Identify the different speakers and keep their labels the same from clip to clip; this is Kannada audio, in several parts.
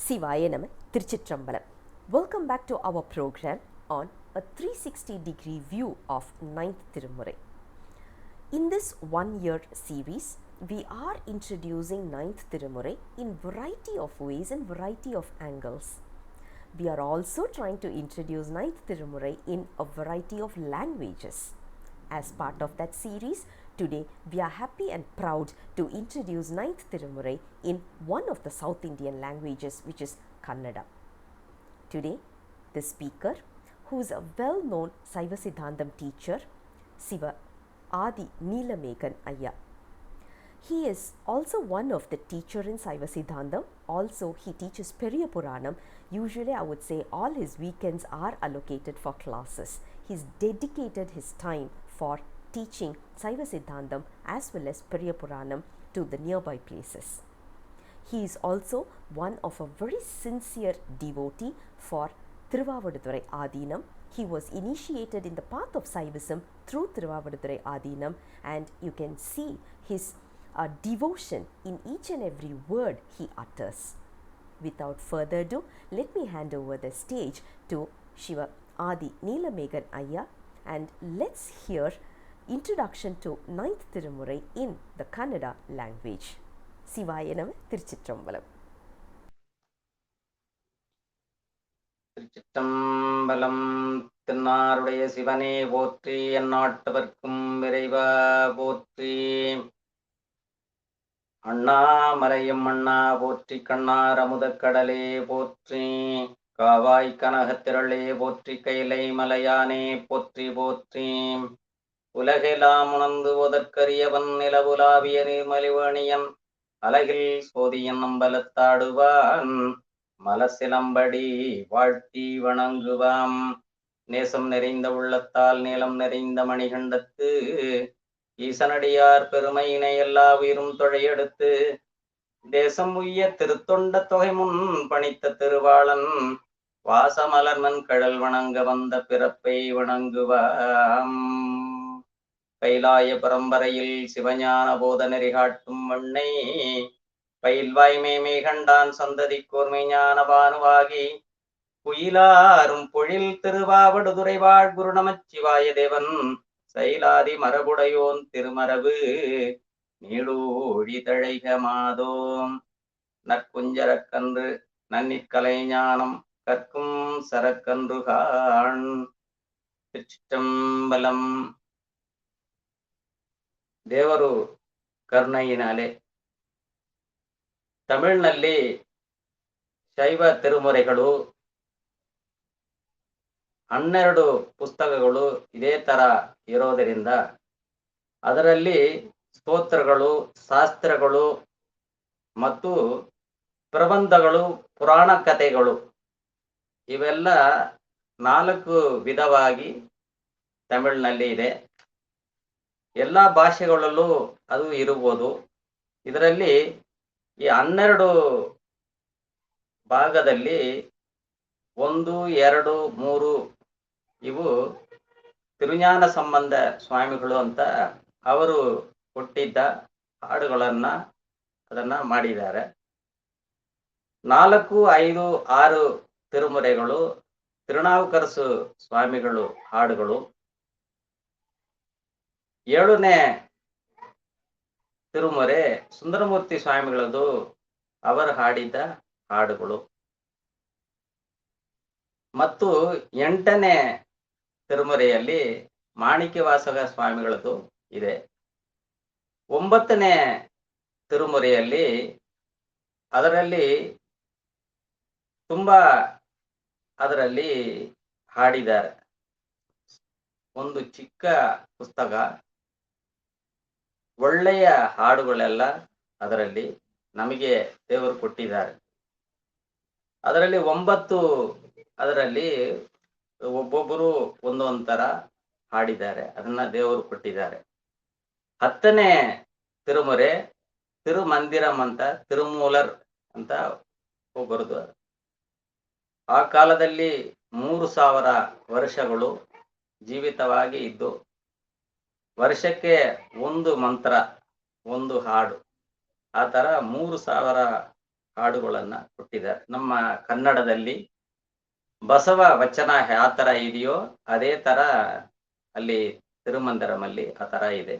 Speaker 1: Sivaya Nama Tiruchitrambalam. Welcome back to our program on a 360-degree view of 9th Tirumurai. In this one-year series, we are introducing 9th Tirumurai in variety of ways and variety of angles. We are also trying to introduce 9th Tirumurai in a variety of languages. As part of that series, today we are happy and proud to introduce 9th Tirumurai in one of the South Indian languages, which is Kannada. Today, the speaker, who is a well-known Saiva Siddhantam teacher, Siva Adi Neelamegan Ayya. He is also one of the teacher in Saiva Siddhantam. Also, he teaches Periya Puranam. Usually, I would say all his weekends are allocated for classes. He's dedicated his time for teaching Saiva Siddhantam as well as Periya Puranam to the nearby places. He is also one of a very sincere devotee for Tiruvavadurai Adinam. He was initiated in the path of Saivism through Tiruvavadurai Adinam, and you can see his devotion in each and every word he utters. Without further ado, let me hand over the stage to Siva Adi Neelamegan Ayya, and let's hear introduction to 9th Tirumurai in the Kannada language. Sivaya Nama Tiruchitrambalam.
Speaker 2: திருச்சிற்றம்பலம். திருநாருடைய சிவனே போற்றி, எந்நாட்டவர்க்கும் விரைவா போற்றி. அண்ணாமலையும் அண்ணா போற்றி, கண்ணார் அமுதக்கடலே போற்றி, காவாய் கனகத்திரளே போற்றி, கைலை மலையானே போற்றி போற்றி. உலகெல்லாம் உணர்ந்து ஓதற்கரியவன், நிலவுலாவிய நீர்மலிவணியன், அலகில் சோதியன் அம்பலத்தாடுவான், மலசிலம்படி வாழ்த்தி வணங்குவாம். நேசம் நிறைந்த உள்ளத்தால் நீளம் நிறைந்த மணிகண்டத்து, ஈசனடியார் பெருமையினை எல்லா உயிரும் தொழையெடுத்து, தேசம் உய்ய திருத்தொண்ட தொகை முன் பணித்த திருவாளன், வாசமலர்மன் கடல் வணங்க வந்த பிறப்பை வணங்குவாம். கைலாய பரம்பரையில் சிவஞான போத நெறி காட்டும் வண்ணை, பயில்வாய்மேமை கண்டான் சந்ததி கோர்மை ஞான பானுவாகி, குயிலாரும் பொழில் திருவாவடுதுறை வாழ் குரு நமச்சிவாய தேவன், சைலாதி மரபுடையோன் திருமரபு நீடூழி தழைக மாதோம். நற்குஞ்சரக்கன்று நன்னிற்கலை ஞானம் கற்கும் சரக்கன்று காண். திருச்சிற்றம்பலம். ದೇವರು ಕರುಣೆಯಿನಾಲೆ ತಮಿಳಿನಲ್ಲಿ ಶೈವ ತಿರುಮುರೆಗಳು 12 ಪುಸ್ತಕಗಳು ಇದೇ ತರ ಇರೋದರಿಂದ ಅದರಲ್ಲಿ ಸ್ತೋತ್ರಗಳು, ಶಾಸ್ತ್ರಗಳು ಮತ್ತು ಪ್ರಬಂಧಗಳು, ಪುರಾಣ ಕಥೆಗಳು ಇವೆಲ್ಲ 4 ವಿಧವಾಗಿ ತಮಿಳಿನಲ್ಲಿ ಇದೆ. ಎಲ್ಲ ಭಾಷೆಗಳಲ್ಲೂ ಅದು ಇರಬಹುದು. ಇದರಲ್ಲಿ ಈ 12 ಭಾಗದಲ್ಲಿ 1, 2, 3 ಇವು ತಿರುಜ್ಞಾನ ಸಂಬಂಧ ಸ್ವಾಮಿಗಳು ಅಂತ ಅವರು ಕೊಟ್ಟಿದ್ದ ಹಾಡುಗಳನ್ನ ಅದನ್ನ ಮಾಡಿದ್ದಾರೆ. 4, 5, 6 ತಿರುಮುರೆಗಳು ತಿರುನಾವುಕರಸು ಸ್ವಾಮಿಗಳು ಹಾಡುಗಳು. 7ನೇ ತಿರುಮುರೆ ಸುಂದರಮೂರ್ತಿ ಸ್ವಾಮಿಗಳದು ಅವರು ಹಾಡಿದ್ದ ಹಾಡುಗಳು. ಮತ್ತು 8ನೇ ತಿರುಮುರೆಯಲ್ಲಿ ಮಾಣಿಕ್ಯವಾಸಗ ಸ್ವಾಮಿಗಳದು ಇದೆ. 9ನೇ ತಿರುಮುರೆಯಲ್ಲಿ ಅದರಲ್ಲಿ ತುಂಬಾ ಅದರಲ್ಲಿ ಹಾಡಿದ್ದಾರೆ. ಒಂದು ಚಿಕ್ಕ ಪುಸ್ತಕ, ಒಳ್ಳೆಯ ಹಾಡುಗಳೆಲ್ಲ ಅದರಲ್ಲಿ ನಮಗೆ ದೇವರು ಕೊಟ್ಟಿದ್ದಾರೆ. ಅದರಲ್ಲಿ 9 ಅದರಲ್ಲಿ ಒಬ್ಬೊಬ್ಬರು ಒಂದೊಂಥರ ಹಾಡಿದ್ದಾರೆ, ಅದನ್ನ ದೇವರು ಕೊಟ್ಟಿದ್ದಾರೆ. 10ನೇ ತಿರುಮುರೆ ತಿರುಮಂದಿರಂ ಅಂತ, ತಿರುಮೂಲರ್ ಅಂತ ಒಬ್ಬರದು. ಆ ಕಾಲದಲ್ಲಿ 3000 ವರ್ಷಗಳು ಜೀವಿತವಾಗಿ ಇದ್ದು, ವರ್ಷಕ್ಕೆ ಒಂದು ಮಂತ್ರ, ಒಂದು ಹಾಡು, ಆ ತರ 3000 ಹಾಡುಗಳನ್ನ ಕೊಟ್ಟಿದ್ದಾರೆ. ನಮ್ಮ ಕನ್ನಡದಲ್ಲಿ ಬಸವ ವಚನ ಯಾವ ತರ ಇದೆಯೋ ಅದೇ ತರ ಅಲ್ಲಿ ತಿರುಮಂದಿರಮಲ್ಲಿ ಆ ತರ ಇದೆ.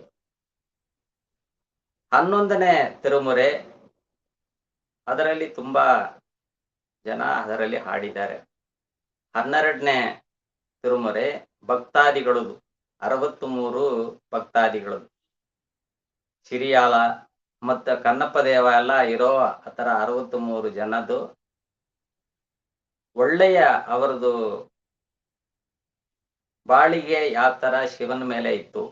Speaker 2: 11ನೇ ತಿರುಮುರೆ, ಅದರಲ್ಲಿ ತುಂಬಾ ಜನ ಅದರಲ್ಲಿ ಹಾಡಿದ್ದಾರೆ. 12ನೇ ತಿರುಮುರೆ ಭಕ್ತಾದಿಗಳು 63 ಭಕ್ತಾದಿಗಳು, ಸಿರಿಯಾಳ ಮತ್ತು ಕನ್ನಪ್ಪ ದೇವ ಎಲ್ಲ ಇರೋ ಆ ಥರ 63 ಜನದ್ದು ಒಳ್ಳೆಯ ಅವರದು ಬಾಳಿಗೆ ಯಾವ ತರ ಶಿವನ ಮೇಲೆ ಇತ್ತು,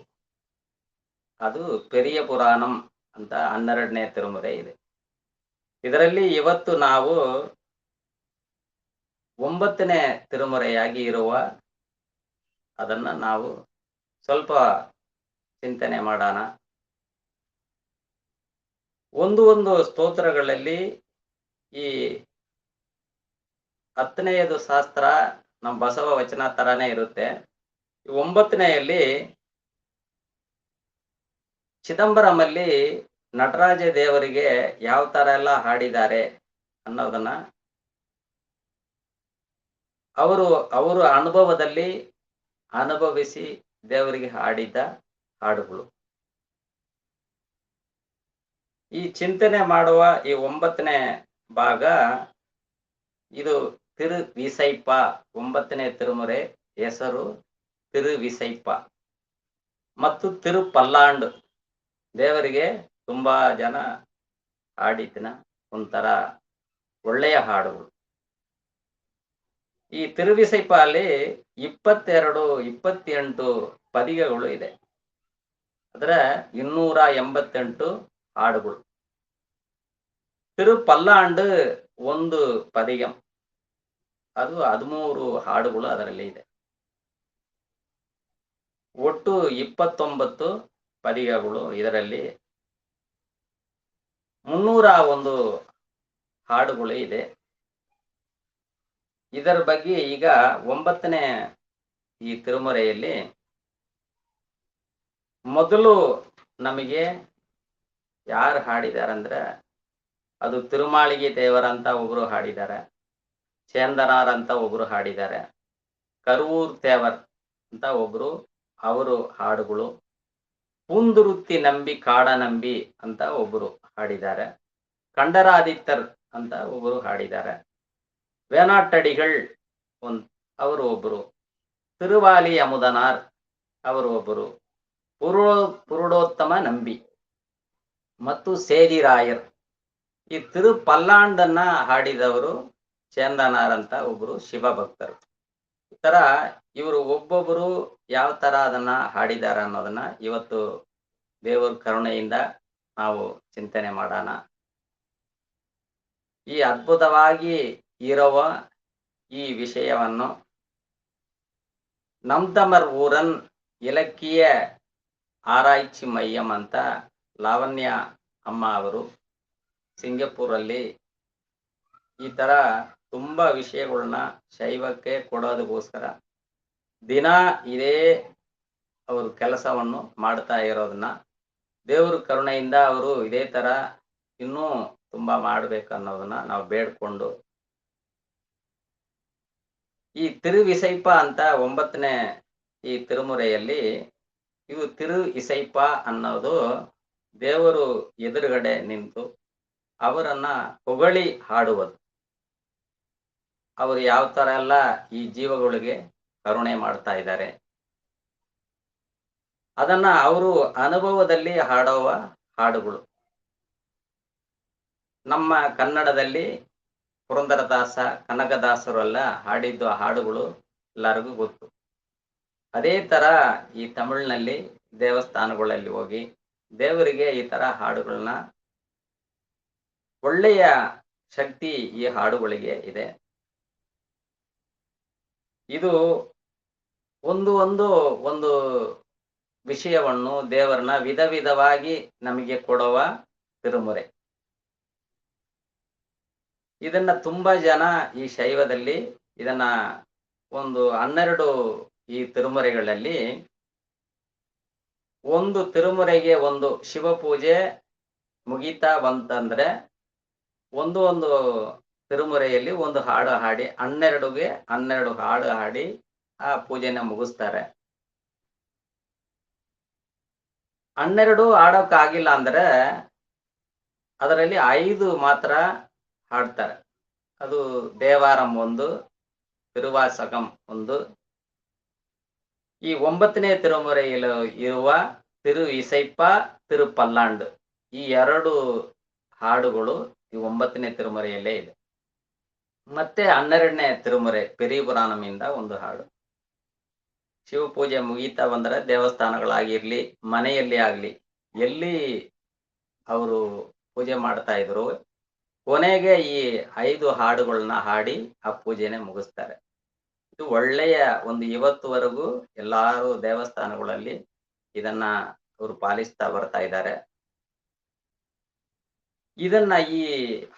Speaker 2: ಅದು ಪೆರಿಯ ಪುರಾಣಂ ಅಂತ 12ನೇ ತಿರುಮುರೆ ಇದೆ. ಇದರಲ್ಲಿ ಇವತ್ತು ನಾವು 9ನೇ ತಿರುಮುರೆಯಾಗಿ ಇರುವ ಅದನ್ನ ನಾವು ಸ್ವಲ್ಪ ಚಿಂತನೆ ಮಾಡೋಣ. ಒಂದು ಸ್ತೋತ್ರಗಳಲ್ಲಿ ಈ 10ನೇಯದು ಶಾಸ್ತ್ರ ನಮ್ಮ ಬಸವ ವಚನ ತರಾನೇ ಇರುತ್ತೆ. 9ನೇಯಲ್ಲಿ ಚಿದಂಬರಮಲ್ಲಿ ನಟರಾಜ ದೇವರಿಗೆ ಯಾವ ತರ ಎಲ್ಲ ಹಾಡಿದ್ದಾರೆ ಅನ್ನೋದನ್ನ ಅವರು ಅನುಭವದಲ್ಲಿ ಅನುಭವಿಸಿ ದೇವರಿಗೆ ಹಾಡಿದ್ದ ಹಾಡುಗಳು. ಈ ಚಿಂತನೆ ಮಾಡುವ ಈ 9ನೇ ಭಾಗ ಇದು ತಿರುವಿಸೈಪ. 9ನೇ ತಿರುಮುರೆ ಹೆಸರು ತಿರುವಿಸೈಪ ಮತ್ತು ತಿರುಪಲ್ಲಾಂಡ್. ದೇವರಿಗೆ ತುಂಬಾ ಜನ ಹಾಡಿದ್ನ ಒಂಥರ ಒಳ್ಳೆಯ ಹಾಡುಗಳು. ಈ ತಿರುವಿಸೈಪ ಅಲ್ಲಿ 28 ಪದಿಗೆಗಳು ಇದೆ. ಅಂದ್ರೆ 288 ಹಾಡುಗಳು. ತಿರುಪಲ್ಲಾಂಡ್ ಒಂದು ಪದಿಗಂ, ಅದು 13 ಹಾಡುಗಳು ಅದರಲ್ಲಿ ಇದೆ. ಒಟ್ಟು 29 ಪದಿಗಗಳು. ಇದರಲ್ಲಿ 301 ಹಾಡುಗಳು ಇದೆ. ಇದರ ಬಗ್ಗೆ ಈಗ 9ನೇ ಈ ತಿರುಮುರೆಯಲ್ಲಿ ಮೊದಲು ನಮಗೆ ಯಾರು ಹಾಡಿದಾರಂದ್ರೆ ಅದು ತಿರುಮಾಳಿಗೆ ದೇವರಂತ ಒಬ್ರು ಹಾಡಿದ್ದಾರೆ, ಚೇಂದನಾರ್ ಅಂತ ಒಬ್ರು ಹಾಡಿದ್ದಾರೆ, ಕರೂರ್ ತೇವರ್ ಅಂತ ಒಬ್ರು ಅವರು ಹಾಡುಗಳು, ಪೂಂದುರುತ್ತಿ ನಂಬಿ ಕಾಡ ನಂಬಿ ಅಂತ ಒಬ್ರು ಹಾಡಿದ್ದಾರೆ, ಕಂಡರಾದಿತ್ತರ್ ಅಂತ ಒಬ್ರು ಹಾಡಿದ್ದಾರೆ, ವೇನಾಟಡಿಗಳ್ ಅವರು ಒಬ್ರು, ತಿರುವಾಲಿ ಅಮುದನಾರ್ ಅವರು ಒಬ್ಬರು, ಪುರುಡೋತ್ತಮ ನಂಬಿ ಮತ್ತು ಸೇದಿರಾಯರ್. ಈ ತಿರುಪಲ್ಲಾಂಡನ್ನ ಹಾಡಿದವರು ಚೇಂದನಾರ್ ಅಂತ ಒಬ್ರು ಶಿವಭಕ್ತರು. ಈ ತರ ಇವರು ಒಬ್ಬೊಬ್ಬರು ಯಾವ ತರ ಅದನ್ನ ಹಾಡಿದಾರ ಅನ್ನೋದನ್ನ ಇವತ್ತು ದೇವರ ಕರುಣೆಯಿಂದ ನಾವು ಚಿಂತನೆ ಮಾಡೋಣ. ಈ ಅದ್ಭುತವಾಗಿ ಇರುವ ಈ ವಿಷಯವನ್ನು ನಮ್ತಮರ್ ಊರನ್ ಇಲಕ್ಕಿಯ ಆರಾಯ್ಚಿ ಮಯ್ಯಂ ಅಂತ ಲಾವಣ್ಯ ಅಮ್ಮ ಅವರು ಸಿಂಗಪೂರಲ್ಲಿ ಈ ತರ ತುಂಬಾ ವಿಷಯಗಳನ್ನ ಶೈವಕ್ಕೆ ಕೊಡೋದಕ್ಕೋಸ್ಕರ ದಿನ ಇದೇ ಅವರು ಕೆಲಸವನ್ನು ಮಾಡ್ತಾ ಇರೋದನ್ನ ದೇವ್ರ ಕರುಣೆಯಿಂದ ಅವರು ಇದೇ ತರ ಇನ್ನೂ ತುಂಬಾ ಮಾಡ್ಬೇಕು ಅನ್ನೋದನ್ನ ನಾವು ಬೇಡ್ಕೊಂಡು ಈ ತಿರುವಿಸೈಪ ಅಂತ 9ನೇ ಈ ತಿರುಮುರೆಯಲ್ಲಿ ಇದು ತಿರುವಿಸೈಪ ಅನ್ನೋದು ದೇವರು ಎದುರುಗಡೆ ನಿಂತು ಅವರನ್ನ ಹೊಗಳಿ ಹಾಡುವುದು. ಅವರು ಯಾವ ತರ ಎಲ್ಲ ಈ ಜೀವಗಳಿಗೆ ಕರುಣೆ ಮಾಡ್ತಾ ಇದ್ದಾರೆ ಅದನ್ನ ಅವರು ಅನುಭವದಲ್ಲಿ ಹಾಡುವ ಹಾಡುಗಳು. ನಮ್ಮ ಕನ್ನಡದಲ್ಲಿ ಪುರಂದರದಾಸ, ಕನಕದಾಸರು ಎಲ್ಲ ಹಾಡಿದ್ದು ಹಾಡುಗಳು ಎಲ್ಲರಿಗೂ ಗೊತ್ತು. ಅದೇ ತರ ಈ ತಮಿಳಿನಲ್ಲಿ ದೇವಸ್ಥಾನಗಳಲ್ಲಿ ಹೋಗಿ ದೇವರಿಗೆ ಈ ತರ ಹಾಡುಗಳನ್ನ ಒಳ್ಳೆಯ ಶಕ್ತಿ ಈ ಹಾಡುಗಳಿಗೆ ಇದೆ. ಇದು ಒಂದು ವಿಷಯವನ್ನು ದೇವರನ್ನ ವಿಧ ವಿಧವಾಗಿ ನಮಗೆ ಕೊಡುವ ತಿರುಮುರೆ. ಇದನ್ನ ತುಂಬಾ ಜನ ಈ ಶೈವದಲ್ಲಿ ಇದನ್ನ 12 ಈ ತಿರುಮುರೆಗಳಲ್ಲಿ ಒಂದು ತಿರುಮುರೆಗೆ ಒಂದು ಶಿವ ಪೂಜೆ ಮುಗಿತಾ ಬಂತಂದ್ರೆ ಒಂದು ತಿರುಮುರೆಯಲ್ಲಿ ಒಂದು ಹಾಡು ಹಾಡಿ 12ಗೆ 12 ಹಾಡು ಹಾಡಿ ಆ ಪೂಜೆನ ಮುಗಿಸ್ತಾರೆ. 12 ಹಾಡೋಕ್ಕಾಗಿಲ್ಲ ಅಂದ್ರೆ ಅದರಲ್ಲಿ 5 ಮಾತ್ರ ಹಾಡ್ತಾರೆ. ಅದು ದೇವಾರಂ 1, ತಿರುವಾಸಕಂ 1. ಈ 9ನೇ ತಿರುಮುರೆಯಲ್ಲಿ ಇರುವ ತಿರು ಇಸೈಪ, ತಿರುಪಲ್ಲಾಂಡು ಈ 2 ಹಾಡುಗಳು ಈ 9ನೇ ತಿರುಮುರೆಯಲ್ಲೇ ಇದೆ. ಮತ್ತೆ 12ನೇ ತಿರುಮುರೆ ಪೆರಿಯಪುರಾಣಮಿಂದ ಒಂದು ಹಾಡು. ಶಿವಪೂಜೆ ಮುಗೀತಾ ಬಂದರೆ ದೇವಸ್ಥಾನಗಳಾಗಿರ್ಲಿ, ಮನೆಯಲ್ಲಿ ಆಗ್ಲಿ, ಎಲ್ಲಿ ಅವರು ಪೂಜೆ ಮಾಡ್ತಾ ಇದ್ರು, ಕೊನೆಗೆ ಈ 5 ಹಾಡುಗಳನ್ನ ಹಾಡಿ ಆ ಪೂಜೆನೆ ಮುಗಿಸ್ತಾರೆ. ಇದು ಒಳ್ಳೆಯ ಒಂದು ಇವತ್ತುವರೆಗೂ ಎಲ್ಲಾರು ದೇವಸ್ಥಾನಗಳಲ್ಲಿ ಇದನ್ನ ಅವರು ಪಾಲಿಸ್ತಾ ಬರ್ತಾ ಇದ್ದಾರೆ. ಇದನ್ನ ಈ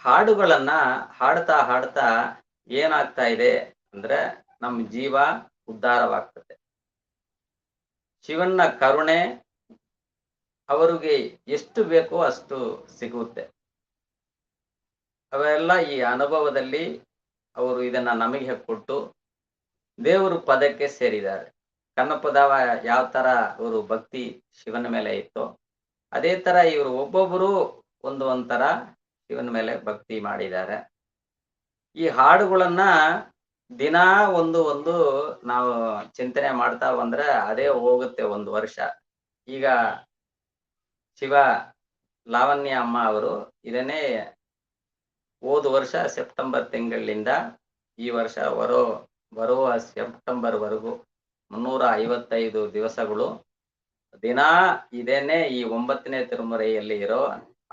Speaker 2: ಹಾಡುಗಳನ್ನ ಹಾಡ್ತಾ ಹಾಡ್ತಾ ಏನಾಗ್ತಾ ಇದೆ ಅಂದ್ರೆ ನಮ್ಮ ಜೀವ ಉದ್ಧಾರವಾಗ್ತದೆ. ಶಿವನ ಕರುಣೆ ಅವರಿಗೆ ಎಷ್ಟು ಬೇಕೋ ಅಷ್ಟು ಸಿಗುತ್ತೆ. ಅವೆಲ್ಲ ಈ ಅನುಭವದಲ್ಲಿ ಅವರು ಇದನ್ನ ನಮಗೆ ಕೊಟ್ಟು ದೇವರು ಪದಕ್ಕೆ ಸೇರಿದ್ದಾರೆ. ಕನ್ನಪದವ ಯಾವ ತರ ಅವರು ಭಕ್ತಿ ಶಿವನ ಮೇಲೆ ಇತ್ತು, ಅದೇ ತರ ಇವರು ಒಬ್ಬೊಬ್ಬರು ಒಂದೊಂಥರ ಶಿವನ ಮೇಲೆ ಭಕ್ತಿ ಮಾಡಿದ್ದಾರೆ. ಈ ಹಾಡುಗಳನ್ನ ದಿನಾ ಒಂದು ನಾವು ಚಿಂತನೆ ಮಾಡ್ತಾ ಬಂದ್ರೆ ಅದೇ ಹೋಗುತ್ತೆ 1 ವರ್ಷ. ಈಗ ಶಿವ ಲಾವಣ್ಯ ಅಮ್ಮ ಅವರು ಇದನ್ನೇ ಹೋದ ವರ್ಷ ಸೆಪ್ಟೆಂಬರ್ ತಿಂಗಳಿಂದ ಈ ವರ್ಷ ಬರುವ ಸೆಪ್ಟೆಂಬರ್ವರೆಗೂ 355 ದಿವಸಗಳು ದಿನಾ ಇದೇನೆ ಈ 9ನೇ ತಿರುಮುರೆಯಲ್ಲಿ ಇರೋ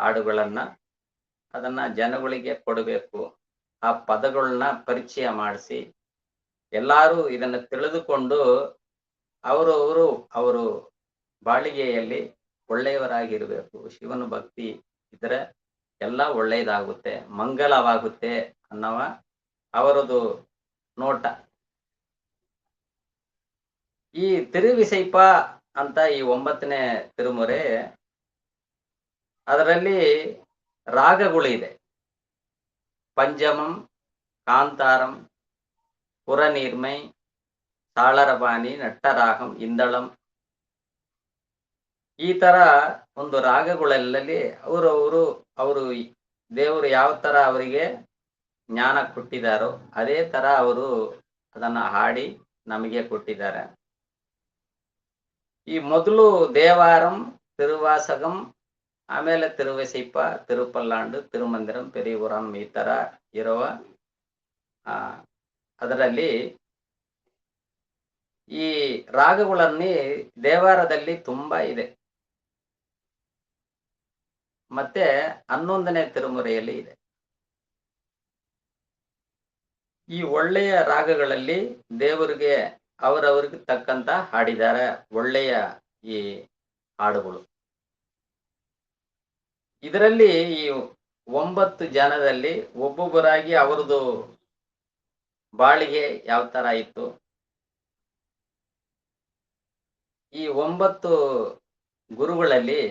Speaker 2: ಹಾಡುಗಳನ್ನ ಅದನ್ನ ಜನಗಳಿಗೆ ಕೊಡಬೇಕು. ಆ ಪದಗಳನ್ನ ಪರಿಚಯ ಮಾಡಿಸಿ ಎಲ್ಲಾರು ಇದನ್ನ ತಿಳಿದುಕೊಂಡು ಅವರು ಬಾಳಿಗೆಯಲ್ಲಿ ಒಳ್ಳೆಯವರಾಗಿರ್ಬೇಕು. ಶಿವನ ಭಕ್ತಿ ಇದ್ರೆ ಎಲ್ಲ ಒಳ್ಳೆಯದಾಗುತ್ತೆ, ಮಂಗಲವಾಗುತ್ತೆ ಅನ್ನವ ಅವರದು ನೋಟ. ಈ ತಿರುವಿಸೈಪ ಅಂತ ಈ 9ನೇ ತಿರುಮುರೆ, ಅದರಲ್ಲಿ ರಾಗಗಳಿದೆ. ಪಂಚಮಂ, ಕಾಂತಾರಂ, ಪುರನೀರ್ಮೈ, ತಾಳರಬಾನಿ, ನಟ್ಟರಾಗಂ, ಇಂದಳಂ, ಈ ತರ ಒಂದು ರಾಗಗಳಲ್ಲಿ ಅವರು ದೇವರು ಯಾವ ತರ ಅವರಿಗೆ ಜ್ಞಾನ ಕೊಟ್ಟಿದ್ದಾರೋ ಅದೇ ತರ ಅವರು ಅದನ್ನ ಹಾಡಿ ನಮಗೆ ಕೊಟ್ಟಿದ್ದಾರೆ. ಈ ಮೊದಲು ದೇವಾರಂ, ತಿರುವಾಸಕಂ, ಆಮೇಲೆ ತಿರುವಿಸೈಪ, ತಿರುಪಲ್ಲಾಂಡು, ತಿರುಮಂದಿರಂ, ಪೆರಿಯಪುರಾಣಂ ಈ ತರ ಇರುವ ಅದರಲ್ಲಿ ಈ ರಾಗಗಳಲ್ಲಿ ದೇವಾರದಲ್ಲಿ ತುಂಬಾ ಇದೆ. ಮತ್ತೆ 11ನೇ ತಿರುಮುರೆಯಲ್ಲಿ ಇದೆ. ಈ ಒಳ್ಳೆಯ ರಾಗಗಳಲ್ಲಿ ದೇವರಿಗೆ ಅವರವರಿಗೆ ತಕ್ಕಂತ ಹಾಡಿದ್ದಾರೆ ಒಳ್ಳೆಯ ಈ ಹಾಡುಗಳು. ಇದರಲ್ಲಿ ಈ 9 ಜನದಲ್ಲಿ ಒಬ್ಬೊಬ್ಬರಾಗಿ ಅವರದು ಬಾಳಿಗೆ ಯಾವ ತರ ಇತ್ತು. ಈ 9 ಗುರುಗಳಲ್ಲಿ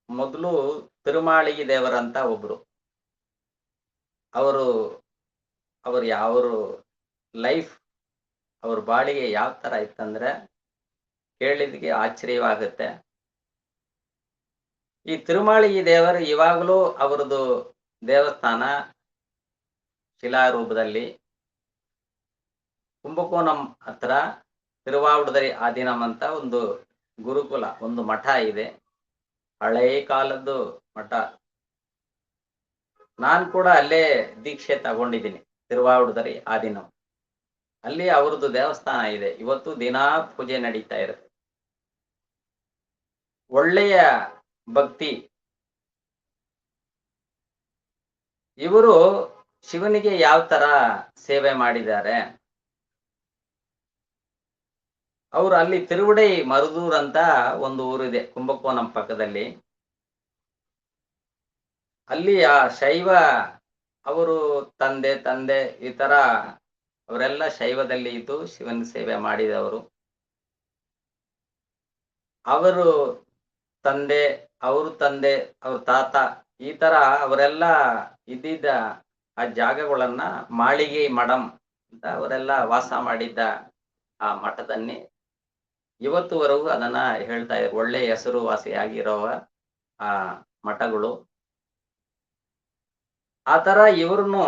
Speaker 2: ಮೊದಲು ತಿರುಮಾಳಿಗಿ ದೇವರಂತ ಒಬ್ರು, ಅವರು ಯಾವ ಲೈಫ್ ಅವ್ರ ಬಾಳಿಗೆ ಯಾವ ತರ ಇತ್ತಂದ್ರೆ ಕೇಳಿದ್ಗೆ ಆಶ್ಚರ್ಯವಾಗುತ್ತೆ. ಈ ತಿರುಮಾಳಿಗಿ ದೇವರು ಇವಾಗಲೂ ಅವರದು ದೇವಸ್ಥಾನ ಶಿಲಾರೂಪದಲ್ಲಿ ಕುಂಭಕೋಣಂ ಹತ್ರ ತಿರುವಾವಡುದರಿ ಆದೀನಂ ಅಂತ ಒಂದು ಗುರುಕುಲ, ಒಂದು ಮಠ ಇದೆ. ಹಳೆಯ ಕಾಲದ್ದು ಮಠ. ನಾನು ಕೂಡ ಅಲ್ಲೇ ದೀಕ್ಷೆ ತಗೊಂಡಿದ್ದೀನಿ, ತಿರುವಾವಡುದರಿ ಆದೀನಂ. ಅಲ್ಲಿ ಅವ್ರದ್ದು ದೇವಸ್ಥಾನ ಇದೆ. ಇವತ್ತು ದಿನಾ ಪೂಜೆ ನಡೀತಾ ಇರುತ್ತೆ. ಒಳ್ಳೆಯ ಭಕ್ತಿ. ಇವರು ಶಿವನಿಗೆ ಯಾವ ತರ ಸೇವೆ ಮಾಡಿದ್ದಾರೆ. ಅವರು ಅಲ್ಲಿ ತಿರುವಡೈ ಮರುದೂರ್ ಅಂತ ಒಂದು ಊರಿದೆ ಕುಂಭಕೋಣಂ ಪಕ್ಕದಲ್ಲಿ. ಅಲ್ಲಿ ಆ ಶೈವ ಅವರು ತಂದೆ ಈ ತರ ಅವರೆಲ್ಲ ಶೈವದಲ್ಲಿ ಇದ್ದು ಶಿವನ ಸೇವೆ ಮಾಡಿದವರು. ಅವರು ತಂದೆ, ಅವ್ರ ತಾತ ಈ ತರ ಅವರೆಲ್ಲ ಇದ್ದಿದ್ದ ಆ ಜಾಗಗಳನ್ನ ಮಾಳಿಗೆ ಮಡಂ ಅಂತ ಅವರೆಲ್ಲ ವಾಸ ಮಾಡಿದ್ದ ಆ ಮಠದನ್ನೇ ಇವತ್ತುವರೆಗೂ ಅದನ್ನ ಹೇಳ್ತಾ ಇದ್ದಾರೆ. ಒಳ್ಳೆ ಹೆಸರುವಾಸಿಯಾಗಿರುವ ಆ ಮಠಗಳು. ಆ ತರ ಇವ್ರನ್ನು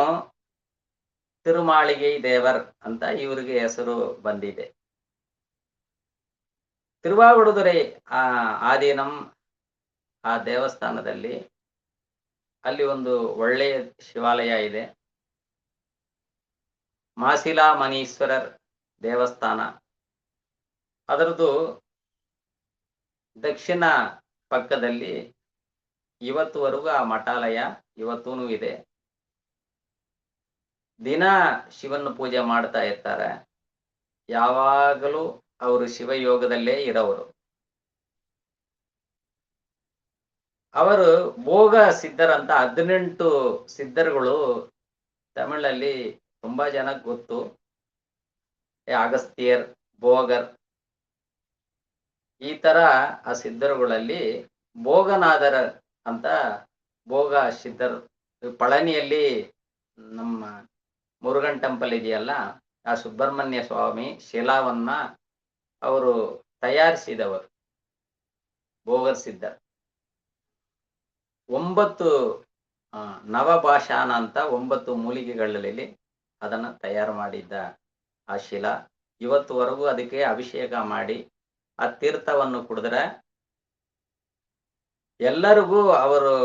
Speaker 2: ತಿರುಮಾಳಿಗೆ ದೇವರ್ ಅಂತ ಇವರಿಗೆ ಹೆಸರು ಬಂದಿದೆ. ತಿರುವಾವಡುದುರೈ ಆದೀನಂ ಆ ದೇವಸ್ಥಾನದಲ್ಲಿ ಅಲ್ಲಿ ಒಂದು ಒಳ್ಳೆಯ ಶಿವಾಲಯ ಇದೆ. ಮಾಸಿಲಾ ಮನೀಶ್ವರರ್ ದೇವಸ್ಥಾನ. ಅದರದ್ದು ದಕ್ಷಿಣ ಪಕ್ಕದಲ್ಲಿ ಇವತ್ತುವರೆಗೂ ಆ ಮಠಾಲಯ ಇವತ್ತೂ ಇದೆ. ದಿನ ಶಿವನ ಪೂಜೆ ಮಾಡ್ತಾ ಇರ್ತಾರೆ. ಯಾವಾಗಲೂ ಅವರು ಶಿವಯೋಗದಲ್ಲೇ ಇರೋರು. ಅವರು ಭೋಗ ಸಿದ್ಧರಂತ 18 ಸಿದ್ಧರುಗಳು ತಮಿಳಲ್ಲಿ ತುಂಬಾ ಜನಕ್ಕೆ ಗೊತ್ತು. ಅಗಸ್ತ್ಯರ್, ಭೋಗರ್, ಈ ತರ ಆ ಸಿದ್ಧರುಗಳಲ್ಲಿ ಭೋಗನಾದರ ಅಂತ ಭೋಗ ಸಿದ್ಧರು. ಪಳನಿಯಲ್ಲಿ ನಮ್ಮ ಮುರುಗನ್ ಟೆಂಪಲ್ ಇದೆಯಲ್ಲ, ಆ ಸುಬ್ರಹ್ಮಣ್ಯ ಸ್ವಾಮಿ ಶಿಲಾವನ್ನ ಅವರು ತಯಾರಿಸಿದವರು ಭೋಗರ್ ಸಿದ್ಧರ್. 9 ನವಭಾಷಾನ ಅಂತ 9 ಮೂಲಿಕೆಗಳಲ್ಲಿ ಅದನ್ನ ತಯಾರು ಮಾಡಿದ್ದ ಆ ಶಿಲಾ. ಇವತ್ತುವರೆಗೂ ಅದಕ್ಕೆ ಅಭಿಷೇಕ ಮಾಡಿ ಆ ತೀರ್ಥವನ್ನು ಕುಡಿದ್ರೆ ಎಲ್ಲರಿಗೂ ಅವರು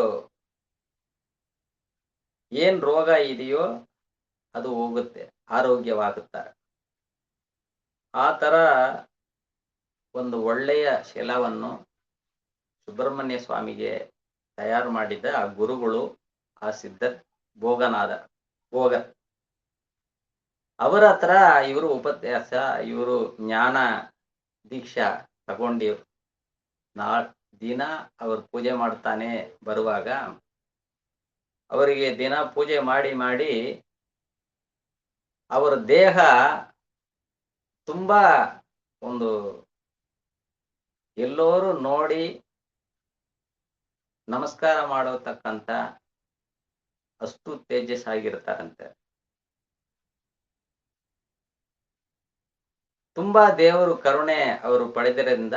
Speaker 2: ಏನ್ ರೋಗ ಇದೆಯೋ ಅದು ಹೋಗುತ್ತೆ, ಆರೋಗ್ಯವಾಗುತ್ತಾರೆ. ಆ ತರ ಒಂದು ಒಳ್ಳೆಯ ಶಿಲಾವನ್ನು ಸುಬ್ರಹ್ಮಣ್ಯ ಸ್ವಾಮಿಗೆ ತಯಾರು ಮಾಡಿದ್ದ ಆ ಗುರುಗಳು ಆ ಸಿದ್ಧರ್ ಭೋಗನಾದ ಭೋಗ. ಅವರ ಹತ್ರ ಇವರು ಉಪನ್ಯಾಸ, ಇವರು ಜ್ಞಾನ ದೀಕ್ಷಾ ತಗೊಂಡಿವ್ರು. ದಿನ ಅವರು ಪೂಜೆ ಮಾಡ್ತಾನೆ ಬರುವಾಗ ಅವರಿಗೆ ದಿನ ಪೂಜೆ ಮಾಡಿ ಮಾಡಿ ಅವರ ದೇಹ ತುಂಬಾ ಒಂದು ಎಲ್ಲರೂ ನೋಡಿ ನಮಸ್ಕಾರ ಮಾಡತಕ್ಕಂತ ಅಷ್ಟು ತೇಜಸ್ಸಾಗಿರ್ತಾರಂತೆ. ತುಂಬಾ ದೇವರು ಕರುಣೆ ಅವರು ಪಡೆದಿರಿಂದ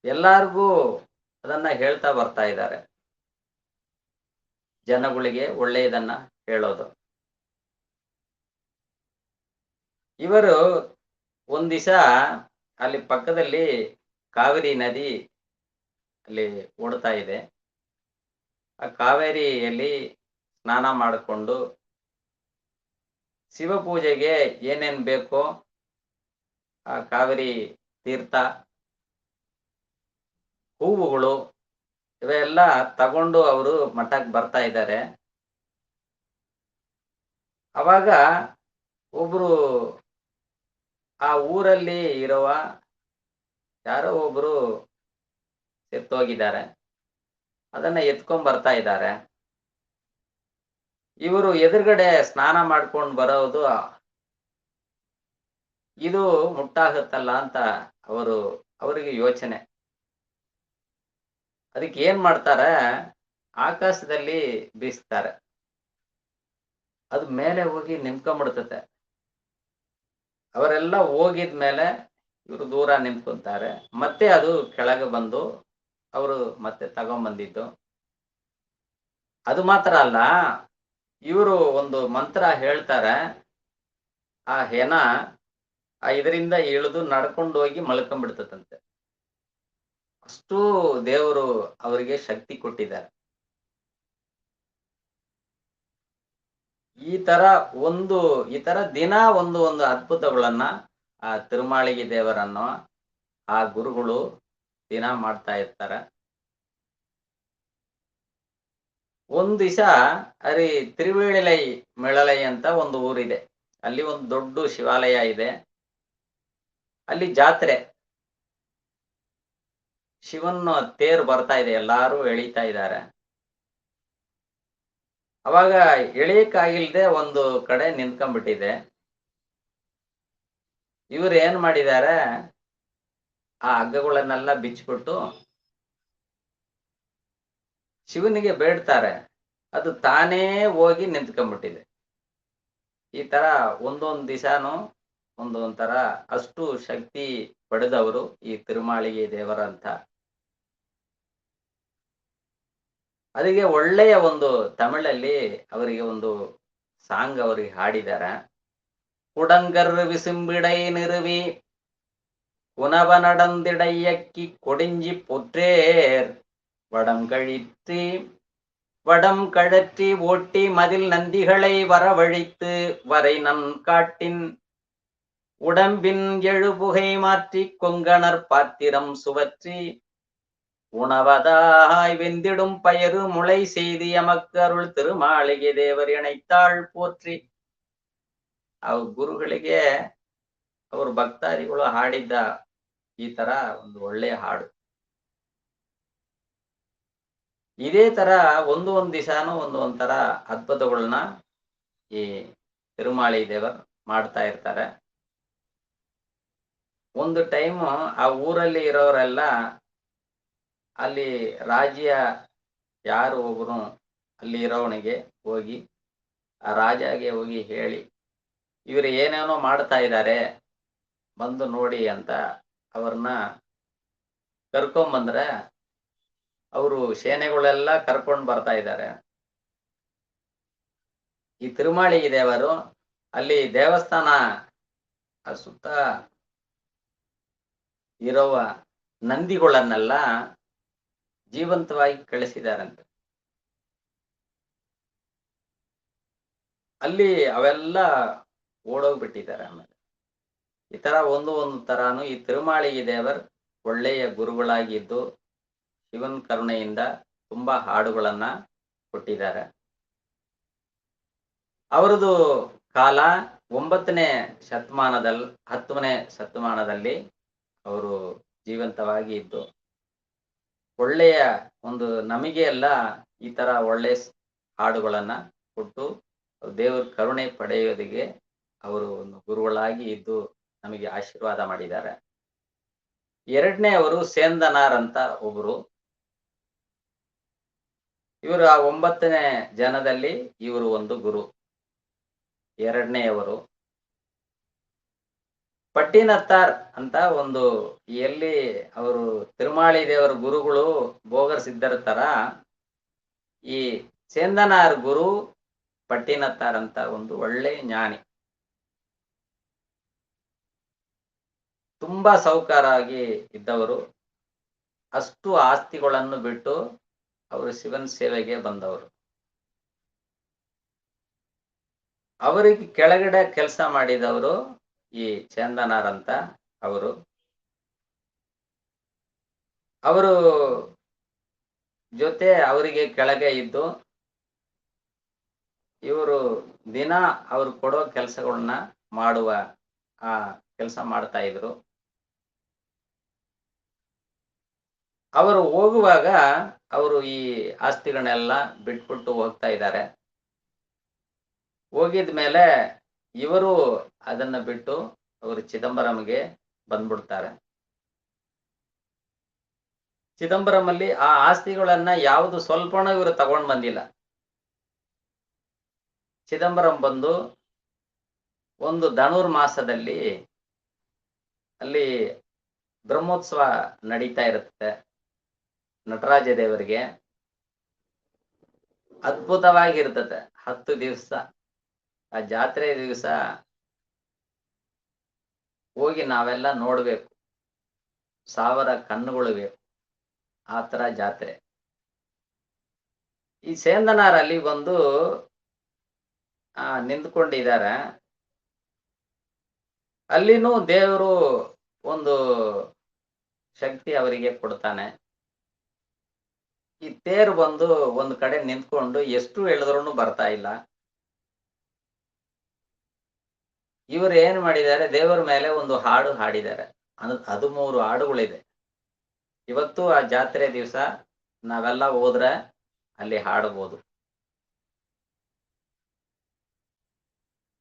Speaker 2: ಎಲ್ಲಾರ್ಗೂ ಅದನ್ನ ಹೇಳ್ತಾ ಬರ್ತಾ ಇದ್ದಾರೆ. ಜನಗಳಿಗೆ ಒಳ್ಳೆಯದನ್ನ ಹೇಳೋದು. ಇವರು ಒಂದ್ ದಿವಸ ಅಲ್ಲಿ ಪಕ್ಕದಲ್ಲಿ ಕಾವೇರಿ ನದಿ ಅಲ್ಲಿ ಓಡ್ತಾ ಇದೆ. ಆ ಕಾವೇರಿಯಲ್ಲಿ ಸ್ನಾನ ಮಾಡಿಕೊಂಡು ಶಿವ ಪೂಜೆಗೆ ಏನೇನ್ ಬೇಕೋ ಆ ಕಾವೇರಿ ತೀರ್ಥ, ಹೂವುಗಳು ಇವೆಲ್ಲ ತಗೊಂಡು ಅವರು ಮಠಕ್ಕೆ ಬರ್ತಾ ಇದ್ದಾರೆ. ಅವಾಗ ಒಬ್ರು ಆ ಊರಲ್ಲಿ ಇರುವ ಯಾರೋ ಒಬ್ರು ಎತ್ತೋಗಿದ್ದಾರೆ. ಅದನ್ನ ಎತ್ಕೊಂಡ್ ಬರ್ತಾ ಇದ್ದಾರೆ. ಇವರು ಎದುರುಗಡೆ ಸ್ನಾನ ಮಾಡ್ಕೊಂಡು ಬರೋದು ಇದು ಮುಟ್ಟಾಗುತ್ತಲ್ಲ ಅಂತ ಅವರಿಗೆ ಯೋಚನೆ. ಅದಕ್ಕೆ ಏನ್ ಮಾಡ್ತಾರೆ, ಆಕಾಶದಲ್ಲಿ ಬೀಸ್ತಾರೆ. ಅದು ಮೇಲೆ ಹೋಗಿ ನಿಂತ್ಕೊಂಡ್ಬಿಡ್ತತೆ. ಅವರೆಲ್ಲ ಹೋಗಿದ್ಮೇಲೆ ಇವರು ದೂರ ನಿಂತ್ಕೊಂತಾರೆ. ಮತ್ತೆ ಅದು ಕೆಳಗೆ ಬಂದು ಅವರು ಮತ್ತೆ ತಗೊಂಡ್ಬಂದಿದ್ದು. ಅದು ಮಾತ್ರ ಅಲ್ಲ, ಇವರು ಒಂದು ಮಂತ್ರ ಹೇಳ್ತಾರೆ. ಆ ಹೆಣ ಇದರಿಂದ ಇಳಿದು ನಡ್ಕೊಂಡು ಹೋಗಿ ಮಲ್ಕೊಂಡ್ಬಿಡ್ತದಂತೆ. ಅಷ್ಟು ದೇವರು ಅವರಿಗೆ ಶಕ್ತಿ ಕೊಟ್ಟಿದ್ದಾರೆ. ಈ ತರ ದಿನ ಒಂದು ಅದ್ಭುತಗಳನ್ನ ಆ ತಿರುಮಾಳಿಗೆ ದೇವರನ್ನು ಆ ಗುರುಗಳು ದಿನ ಮಾಡ್ತಾ ಇರ್ತಾರೆ. ಒಂದ್ ದಿವಸ ತಿರುವೇಳಿಲೈ ಮೆಳಲೈ ಅಂತ ಒಂದು ಊರಿದೆ. ಅಲ್ಲಿ ಒಂದು ದೊಡ್ಡ ಶಿವಾಲಯ ಇದೆ. ಅಲ್ಲಿ ಜಾತ್ರೆ, ಶಿವನ ತೇರು ಬರ್ತಾ ಇದೆ, ಎಲ್ಲಾರು ಎಳಿತಾ ಇದ್ದಾರೆ. ಅವಾಗ ಎಳಿಯಕ್ಕಾಗಿಲ್ದೆ ಒಂದು ಕಡೆ ನಿಂತ್ಕೊಂಡ್ಬಿಟ್ಟಿದೆ. ಇವ್ರು ಏನ್ ಮಾಡಿದ್ದಾರೆ, ಆ ಹಗ್ಗಗಳನ್ನೆಲ್ಲ ಬಿಚ್ಚಿಬಿಟ್ಟು ಶಿವನಿಗೆ ಬೇಡ್ತಾರೆ, ಅದು ತಾನೇ ಹೋಗಿ ನಿಂತ್ಕೊಂಡ್ಬಿಟ್ಟಿದೆ. ಈ ತರ ಒಂದೊಂದ್ ದಿವಸನೂ ಒಂದೊಂದ್ ತರ ಅಷ್ಟು ಶಕ್ತಿ ಪಡೆದವರು ಈ ತಿರುಮಾಳಿಗೆ ದೇವರಂತ. ಅದಕ್ಕೆ ಒಳ್ಳೆಯ ಒಂದು ತಮಿಳಲ್ಲಿ ಅವರಿಗೆ ಒಂದು ಸಾಂಗ್ ಅವರಿಗೆ ಹಾಡಿದ್ದಾರೆ. ಕುಡಂಗರ್ ವಿಸಿಂಬಿಡೈ ನಿರುವಿ ಕುನವ நடந்திடையக்கி கொடிஞ்சி பொற்றேர் வடம் கழித்து வடம் கழற்றி ஓட்டி மதில் நந்திகளை வரவழைத்து வரை நன் காட்டின் உடம்பின் எழுபுகை மாற்றி கொங்கணர் பாத்திரம் சுவற்றி உணவதாய் வெந்திடும் பயறு முளை செய்து எமக்கு அருள் திருமாளிகை ದೇವರ ಇಣೈತಾಳ್ ಪೋತ್ರಿ. ಅವ್ರ ಗುರುಗಳಿಗೆ ಅವ್ರ ಭಕ್ತಾದಿಗಳು ಹಾಡಿದ್ದ ಈ ತರ ಒಂದು ಒಳ್ಳೆಯ ಹಾಡು. ಇದೇ ತರ ಒಂದ್ ದಿವಸನೂ ಒಂದೊಂದ್ ತರ ಅದ್ಭುತಗಳನ್ನ ಈ ತಿರುಮಾಳಿ ದೇವರು ಮಾಡ್ತಾ ಇರ್ತಾರೆ. ಒಂದು ಟೈಮ್ ಆ ಊರಲ್ಲಿ ಇರೋರೆಲ್ಲ ಅಲ್ಲಿ ರಾಜ್ಯ ಯಾರು ಒಬ್ರು ಅಲ್ಲಿ ಇರೋವನಿಗೆ ಹೋಗಿ ಆ ರಾಜಾಗೆ ಹೋಗಿ ಹೇಳಿ, ಇವರು ಏನೇನೋ ಮಾಡ್ತಾ ಇದ್ದಾರೆ, ಬಂದು ನೋಡಿ ಅಂತ ಅವ್ರನ್ನ ಕರ್ಕೊಂಬಂದ್ರೆ ಅವರು ಸೇನೆಗಳೆಲ್ಲ ಕರ್ಕೊಂಡು ಬರ್ತಾ ಇದ್ದಾರೆ. ಈ ತಿರುಮಾಳಿ ದೇವರು ಅಲ್ಲಿ ದೇವಸ್ಥಾನ ಸುತ್ತ ಇರುವ ನಂದಿಗಳನ್ನೆಲ್ಲ ಜೀವಂತವಾಗಿ ಕಳಿಸಿದಾರಂತೆ. ಅಲ್ಲಿ ಅವೆಲ್ಲ ಓಡೋಗ್ಬಿಟ್ಟಿದ್ದಾರೆ. ಆಮೇಲೆ ಈ ತರ ಒಂದು ತರಾನು ಈ ತಿರುಮಾಳಿಗೆ ದೇವರ್ ಒಳ್ಳೆಯ ಗುರುಗಳಾಗಿದ್ದು ಶಿವನ್ ಕರುಣೆಯಿಂದ ತುಂಬಾ ಹಾಡುಗಳನ್ನ ಕೊಟ್ಟಿದ್ದಾರೆ. ಅವರದು ಕಾಲ 9ನೇ ಶತಮಾನದಲ್ಲಿ 10ನೇ ಶತಮಾನದಲ್ಲಿ ಅವರು ಜೀವಂತವಾಗಿ ಇದ್ದು ಒಳ್ಳೆಯ ಒಂದು ನಮಗೆ ಎಲ್ಲ ಈ ತರ ಒಳ್ಳೆ ಹಾಡುಗಳನ್ನ ಕೊಟ್ಟು ದೇವರ ಕರುಣೆ ಪಡೆಯೋದಿಗೆ ಅವರು ಒಂದು ಗುರುಗಳಾಗಿ ಇದ್ದು ನಮಗೆ ಆಶೀರ್ವಾದ ಮಾಡಿದ್ದಾರೆ. ಎರಡನೇ ಅವರು ಸೇಂದನಾರ್ ಅಂತ ಒಬ್ರು. ಇವರು ಆ 9ನೇ ಜನದಲ್ಲಿ ಇವರು ಒಂದು ಗುರು. ಎರಡನೆಯವರು ಪಟ್ಟಿನತ್ತಾರ್ ಅಂತ ಒಂದು ಎಲ್ಲಿ ಅವರು ತಿರುಮಾಳಿ ದೇವರ ಗುರುಗಳು ಭೋಗರ್ ಸಿದ್ಧರ ತರ ಈ ಸೇಂದನಾರ್ ಗುರು ಪಟ್ಟಿನತ್ತಾರ್ ಅಂತ ಒಂದು ಒಳ್ಳೆ ಜ್ಞಾನಿ. ತುಂಬಾ ಸೌಕಾರಾಗಿ ಇದ್ದವರು. ಅಷ್ಟು ಆಸ್ತಿಗಳನ್ನು ಬಿಟ್ಟು ಅವರು ಶಿವನ್ ಸೇವೆಗೆ ಬಂದವರು. ಅವರಿಗೆ ಕೆಳಗಡೆ ಕೆಲಸ ಮಾಡಿದವರು ಈ ಚಂದನಾರ್ ಅಂತ ಅವರು. ಅವರು ಜೊತೆ ಅವರಿಗೆ ಕೆಳಗೆ ಇದ್ದು ಇವರು ದಿನ ಅವ್ರು ಕೊಡೋ ಕೆಲಸಗಳನ್ನ ಮಾಡುವ ಆ ಕೆಲಸ ಮಾಡ್ತಾ ಇದ್ರು. ಅವರು ಹೋಗುವಾಗ ಅವರು ಈ ಆಸ್ತಿಗಳನ್ನೆಲ್ಲ ಬಿಟ್ಬಿಟ್ಟು ಹೋಗ್ತಾ ಇದ್ದಾರೆ. ಹೋಗಿದ ಮೇಲೆ ಇವರು ಅದನ್ನ ಬಿಟ್ಟು ಅವರು ಚಿದಂಬರಂಗೆ ಬಂದ್ಬಿಡ್ತಾರೆ. ಚಿದಂಬರಮಲ್ಲಿ ಆ ಆಸ್ತಿಗಳನ್ನ ಯಾವುದು ಸ್ವಲ್ಪನೂ ಇವರು ತಗೊಂಡ್ ಬಂದಿಲ್ಲ. ಚಿದಂಬರಂ ಬಂದು ಒಂದು ಧನುರ್ಮಾಸದಲ್ಲಿ ಅಲ್ಲಿ ಬ್ರಹ್ಮೋತ್ಸವ ನಡೀತಾ ಇರುತ್ತೆ. ನಟರಾಜ ದೇವರಿಗೆ ಅದ್ಭುತವಾಗಿರ್ತದೆ. 10 ದಿವಸ ಆ ಜಾತ್ರೆ ದಿವಸ ಹೋಗಿ ನಾವೆಲ್ಲ ನೋಡ್ಬೇಕು. 1000 ಕಣ್ಣುಗಳು ಬೇಕು. ಆ ತರ ಜಾತ್ರೆ. ಈ ಸೇಂದನಾರ್ ಅಲ್ಲಿ ಬಂದು ನಿಂತ್ಕೊಂಡಿದ್ದಾರೆ. ಅಲ್ಲಿನೂ ದೇವರು ಒಂದು ಶಕ್ತಿ ಅವರಿಗೆ ಕೊಡ್ತಾನೆ. ಈ ತೇರು ಬಂದು ಒಂದು ಕಡೆ ನಿಂತ್ಕೊಂಡು ಎಷ್ಟು ಎಳೆದ್ರೂ ಬರ್ತಾ ಇಲ್ಲ. ಇವರು ಏನ್ ಮಾಡಿದ್ದಾರೆ, ದೇವರ ಮೇಲೆ ಒಂದು ಹಾಡು ಹಾಡಿದ್ದಾರೆ. 13 ಹಾಡುಗಳಿದೆ. ಇವತ್ತು ಆ ಜಾತ್ರೆ ದಿವಸ ನಾವೆಲ್ಲ ಹೋದ್ರೆ ಅಲ್ಲಿ ಹಾಡಬಹುದು.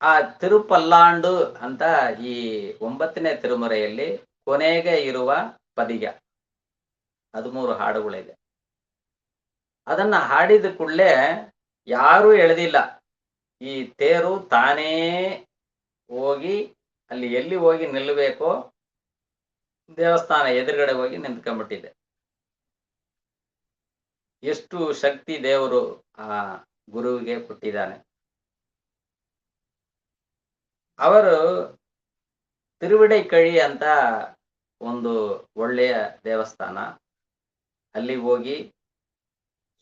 Speaker 2: ಆ ತಿರುಪಲ್ಲಾಂಡು ಅಂತ ಈ 9ನೇ ತಿರುಮರೆಯಲ್ಲಿ ಕೊನೆಗೆ ಇರುವ ಪದಿಗ 13 ಹಾಡುಗಳಿದೆ. ಅದನ್ನ ಹಾಡಿದ ಕೂಡಲೇ ಯಾರೂ ಎಳೆದಿಲ್ಲ. ಈ ತೇರು ತಾನೇ ಹೋಗಿ ಅಲ್ಲಿ ಎಲ್ಲಿ ಹೋಗಿ ನಿಲ್ಲಬೇಕೋ ದೇವಸ್ಥಾನ ಎದುರುಗಡೆ ಹೋಗಿ ನಿಂತ್ಕೊಂಡ್ಬಿಟ್ಟಿದೆ. ಎಷ್ಟು ಶಕ್ತಿ ದೇವರು ಆ ಗುರುವಿಗೆ ಕೊಟ್ಟಿದ್ದಾನೆ. ಅವರು ತಿರುವಿಡೈಕಳಿ ಅಂತ ಒಂದು ಒಳ್ಳೆಯ ದೇವಸ್ಥಾನ. ಅಲ್ಲಿ ಹೋಗಿ